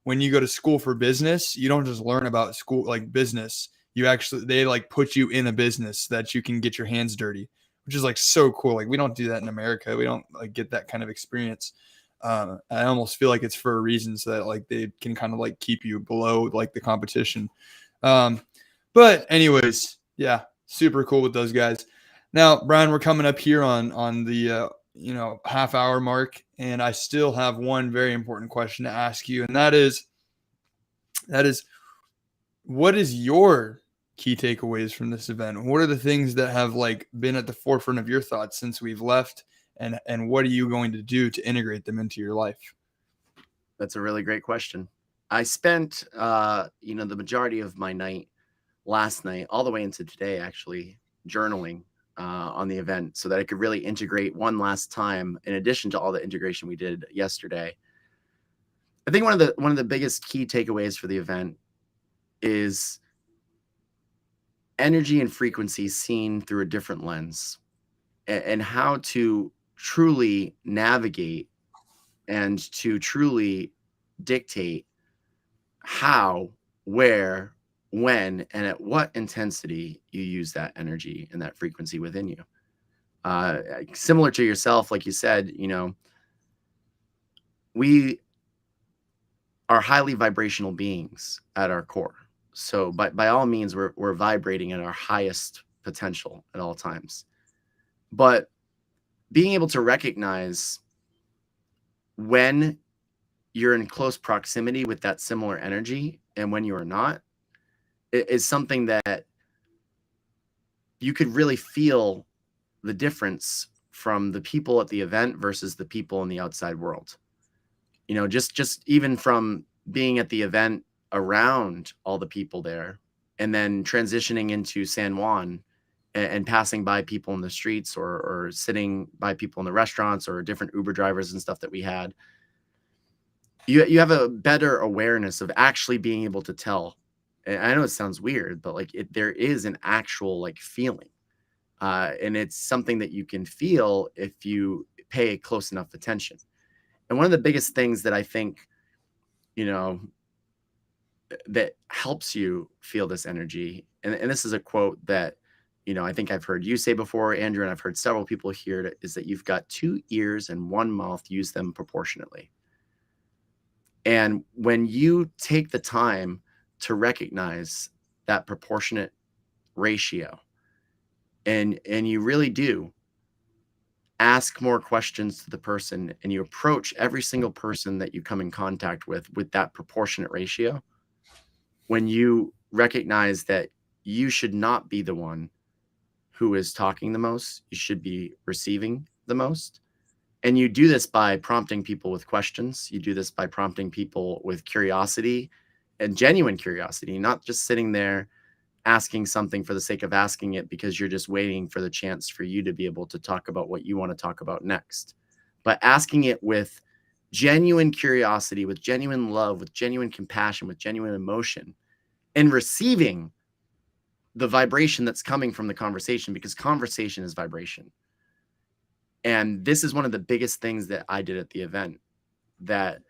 when you go to school for business, you don't just learn about school business. You actually, they put you in a business that you can get your hands dirty, which is so cool. We don't do that in America. We don't get that kind of experience. I almost feel like it's for a reason, so that they can kind of keep you below the competition. But anyways, yeah, super cool with those guys. Now, Bryan, we're coming up here on the half hour mark, and I still have one very important question to ask you, and that is what is your key takeaways from this event? What are the things that have been at the forefront of your thoughts since we've left, and what are you going to do to integrate them into your life? That's a really great question. I spent the majority of my night last night, all the way into today, actually journaling on the event, so that I could really integrate one last time, in addition to all the integration we did yesterday. I think one of the biggest key takeaways for the event is energy and frequency seen through a different lens, and how to truly navigate and to truly dictate how, where, when, and at what intensity you use that energy and that frequency within you. Similar to yourself, like you said, we are highly vibrational beings at our core. So by all means, we're vibrating at our highest potential at all times. But being able to recognize when you're in close proximity with that similar energy and when you are not, it is something that you could really feel the difference from the people at the event versus the people in the outside world. You know, just even from being at the event around all the people there and then transitioning into San Juan and passing by people in the streets or sitting by people in the restaurants or different Uber drivers and stuff that we had, you have a better awareness of actually being able to tell. And I know it sounds weird, but like there is an actual like feeling. And it's something that you can feel if you pay close enough attention. And one of the biggest things that I think, you know, that helps you feel this energy, and this is a quote that, you know, I think I've heard you say before, Andrew, and I've heard several people hear it, is that you've got 2 ears and 1 mouth, use them proportionately. And when you take the time to recognize that proportionate ratio, and you really do ask more questions to the person, and you approach every single person that you come in contact with that proportionate ratio, when you recognize that you should not be the one who is talking the most, you should be receiving the most. And you do this by prompting people with questions. You do this by prompting people with curiosity and genuine curiosity, not just sitting there asking something for the sake of asking it because you're just waiting for the chance for you to be able to talk about what you want to talk about next. But asking it with genuine curiosity, with genuine love, with genuine compassion, with genuine emotion, and receiving the vibration that's coming from the conversation, because conversation is vibration. And this is one of the biggest things that I did at the event that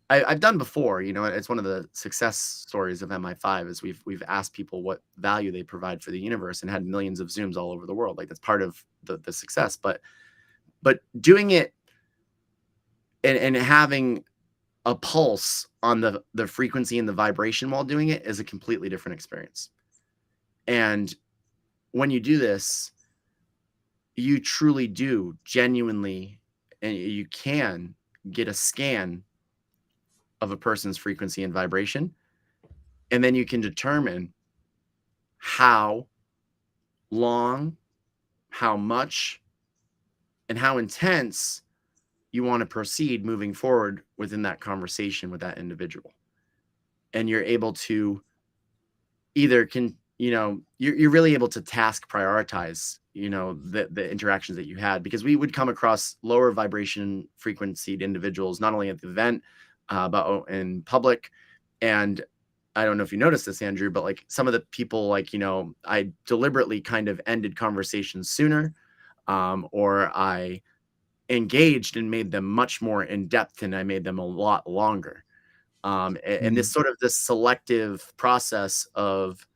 I've done before. You know, it's one of the success stories of Mi5 is we've asked people what value they provide for the universe and had millions of Zooms all over the world. Like that's part of the success. But doing it and having a pulse on the frequency and the vibration while doing it is a completely different experience. And when you do this, you truly do genuinely, and you can get a scan of a person's frequency and vibration. And then you can determine how long, how much, and how intense you want to proceed moving forward within that conversation with that individual. And you're able to either you're really able to task prioritize, you know, the interactions that you had, because we would come across lower vibration frequencied individuals, not only at the event, but in public. And I don't know if you noticed this, Andrew, but like some of the people, like, you know, I deliberately kind of ended conversations sooner, or I engaged and made them much more in depth, and I made them a lot longer. And this sort of this selective process of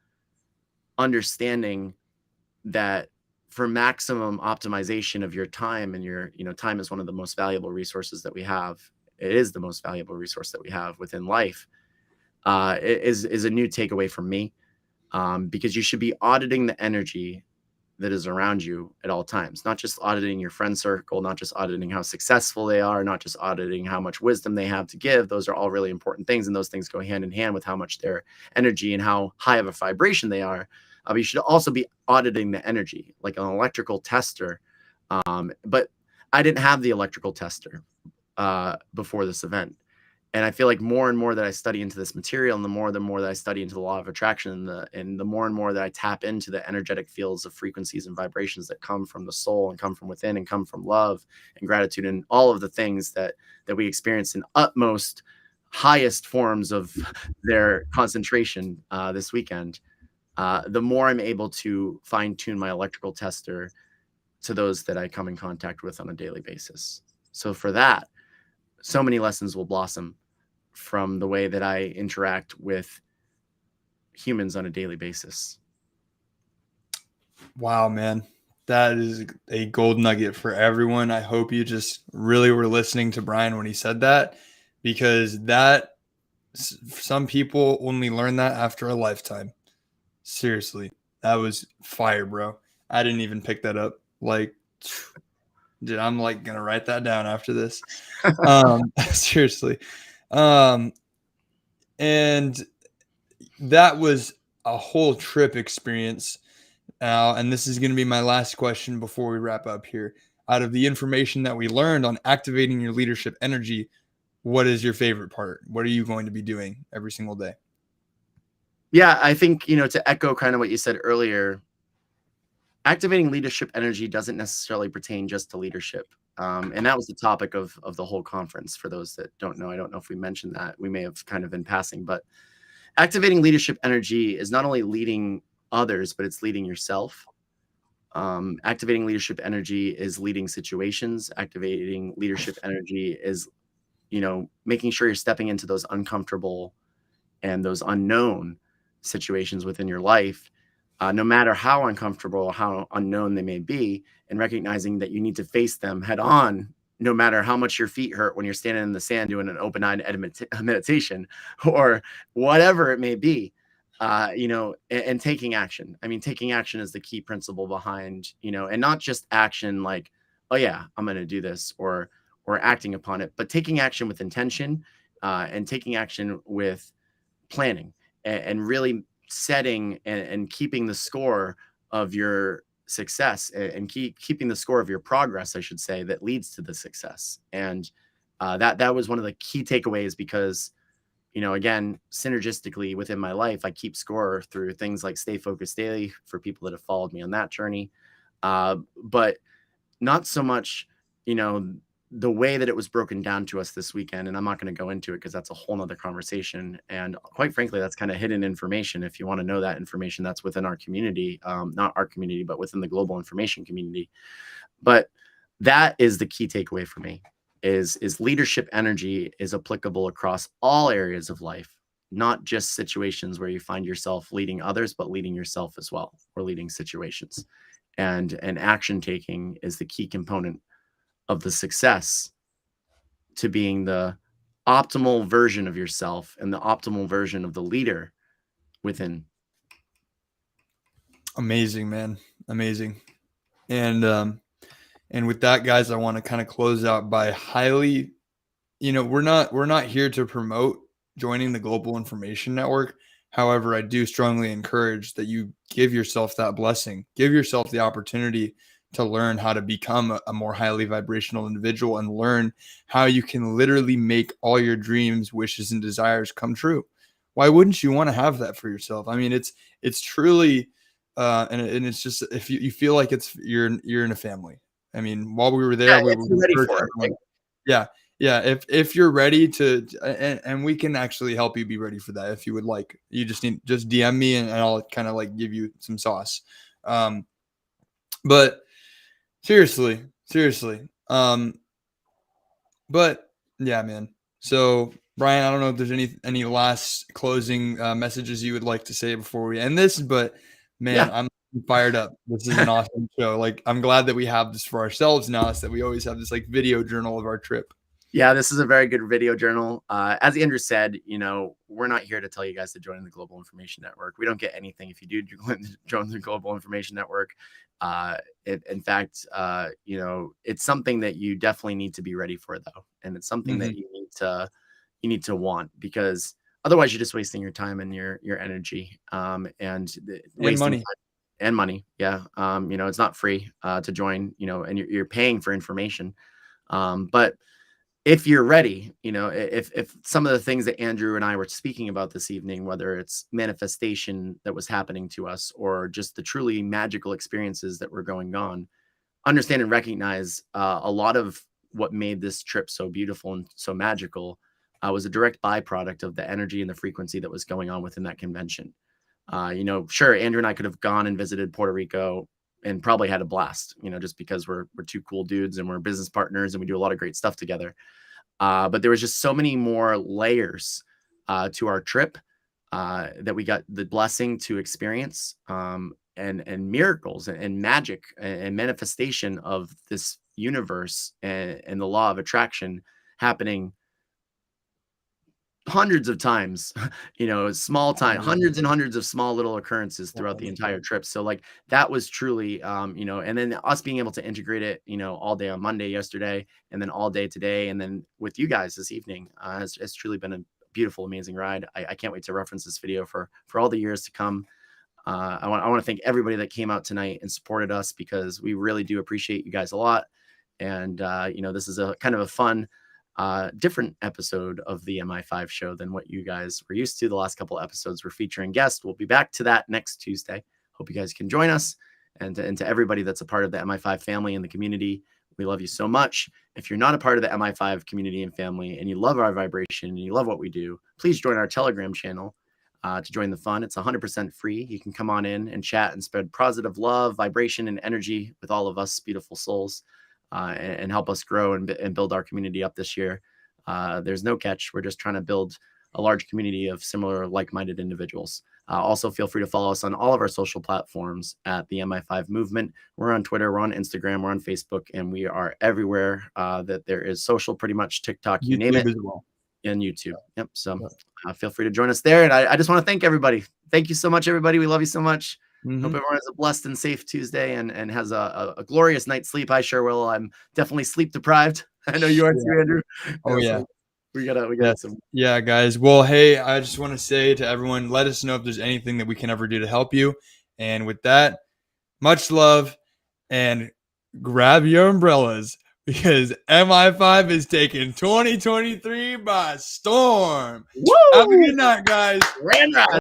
understanding that for maximum optimization of your time, and your, you know, time is one of the most valuable resources that we have. It is the most valuable resource that we have within life. Is a new takeaway from me, because you should be auditing the energy that is around you at all times, not just auditing your friend circle, not just auditing how successful they are, not just auditing how much wisdom they have to give. Those are all really important things, and those things go hand in hand with how much their energy and how high of a vibration they are. But you should also be auditing the energy like an electrical tester. But I didn't have the electrical tester before this event. And I feel like more and more that I study into this material, and the more that I study into the law of attraction, and the more and more that I tap into the energetic fields of frequencies and vibrations that come from the soul and come from within and come from love and gratitude and all of the things that we experience in utmost highest forms of their concentration this weekend, the more I'm able to fine tune my electrical tester to those that I come in contact with on a daily basis. So for that, so many lessons will blossom from the way that I interact with humans on a daily basis. Wow, man. That is a gold nugget for everyone. I hope you just really were listening to Bryan when he said that, because that some people only learn that after a lifetime. Seriously, that was fire, bro. I didn't even pick that up. Like, dude, I'm like gonna write that down after this. Seriously. Um, and that was a whole trip experience. And this is going to be my last question before we wrap up here. Out of the information that we learned on activating your leadership energy, what is your favorite part? What are you going to be doing every single day? Yeah, I think, to echo kind of what you said earlier, activating leadership energy doesn't necessarily pertain just to leadership. And that was the topic of the whole conference. For those that don't know, I don't know if we mentioned that. We may have kind of been passing, but activating leadership energy is not only leading others, but it's leading yourself. Activating leadership energy is leading situations. Activating leadership energy is, making sure you're stepping into those uncomfortable and those unknown situations within your life, no matter how uncomfortable or how unknown they may be, and recognizing that you need to face them head on, no matter how much your feet hurt when you're standing in the sand doing an open-eyed meditation or whatever it may be, and taking action. I mean, taking action is the key principle behind, and not just action like, oh yeah, I'm going to do this, or acting upon it, but taking action with intention, and taking action with planning, and really setting and keeping the score of your success, and keeping the score of your progress, I should say, that leads to the success. And that was one of the key takeaways, because, again, synergistically within my life, I keep score through things like Stay Focused Daily for people that have followed me on that journey. But not so much, the way that it was broken down to us this weekend. And I'm not going to go into it because that's a whole nother conversation. And quite frankly, that's kind of hidden information. If you want to know that information, that's within our community, not our community, but within the global information community. But that is the key takeaway for me, is leadership energy is applicable across all areas of life, not just situations where you find yourself leading others, but leading yourself as well, or leading situations. And action taking is the key component of the success to being the optimal version of yourself and the optimal version of the leader within. Amazing, man. Amazing. And with that, guys, I want to kind of close out by highly, we're not here to promote joining the Global Information Network. However, I do strongly encourage that you give yourself that blessing, give yourself the opportunity to learn how to become a more highly vibrational individual, and learn how you can literally make all your dreams, wishes, and desires come true. Why wouldn't you want to have that for yourself? I mean, it's truly, and it's just, if you feel like you're in a family. I mean, while we were there, Yeah, we if were you're ready encouraged for everyone. it. Yeah, yeah. If you're ready to, and we can actually help you be ready for that if you would like. You just DM me, and I'll kind of like give you some sauce. But seriously. But yeah, man. So Bryan, I don't know if there's any last closing messages you would like to say before we end this, but man, Yeah. I'm fired up. This is an awesome show. Like, I'm glad that we have this for ourselves now, so that we always have this like video journal of our trip. Yeah, this is a very good video journal. As Andrew said, we're not here to tell you guys to join the Global Information Network. We don't get anything if you do join the Global Information Network. In fact, it's something that you definitely need to be ready for, though, and it's something that you need to want, because otherwise you're just wasting your time and your energy, and wasting money. time and money. Yeah, it's not free to join. And you're paying for information, but if you're ready, if some of the things that Andrew and I were speaking about this evening, whether it's manifestation that was happening to us, or just the truly magical experiences that were going on, understand and recognize a lot of what made this trip so beautiful and so magical was a direct byproduct of the energy and the frequency that was going on within that convention. Sure, Andrew and I could have gone and visited Puerto Rico and probably had a blast, just because we're two cool dudes and we're business partners and we do a lot of great stuff together. But there was just so many more layers to our trip that we got the blessing to experience, and miracles and magic and manifestation of this universe, and the law of attraction happening hundreds of times, small time, Yeah. hundreds and hundreds of small little occurrences throughout the entire trip. So like that was truly, and then us being able to integrate it, all day on Monday yesterday, and then all day today, and then with you guys this evening, has truly been a beautiful, amazing ride. I can't wait to reference this video for all the years to come. I want to thank everybody that came out tonight and supported us, because we really do appreciate you guys a lot. And this is a kind of a fun, different episode of the Mi5 show than what you guys were used to. The last couple episodes were featuring guests. We'll be back to that next Tuesday. Hope you guys can join us. And to everybody that's a part of the Mi5 family and the community, we love you so much. If you're not a part of the Mi5 community and family, and you love our vibration and you love what we do, please join our Telegram channel to join the fun. It's 100% free. You can come on in and chat and spread positive love, vibration, and energy with all of us beautiful souls, and help us grow and build our community up this year. There's no catch. We're just trying to build a large community of similar like-minded individuals. Also, feel free to follow us on all of our social platforms at the Mi5 Movement. We're on Twitter, we're on Instagram, we're on Facebook, and we are everywhere that there is social, pretty much TikTok, you name it, as well. and YouTube. Yep. So feel free to join us there. And I just want to thank everybody. Thank you so much, everybody. We love you so much. Hope everyone has a blessed and safe Tuesday and has a glorious night's sleep. I sure will. I'm definitely sleep deprived. I know you are too, Andrew. Oh yeah. So we got some. Yeah, guys. Well, hey, I just want to say to everyone, let us know if there's anything that we can ever do to help you. And with that, much love, and grab your umbrellas, because Mi5 is taking 2023 by storm. Woo! Have a good night, guys. Grand ride.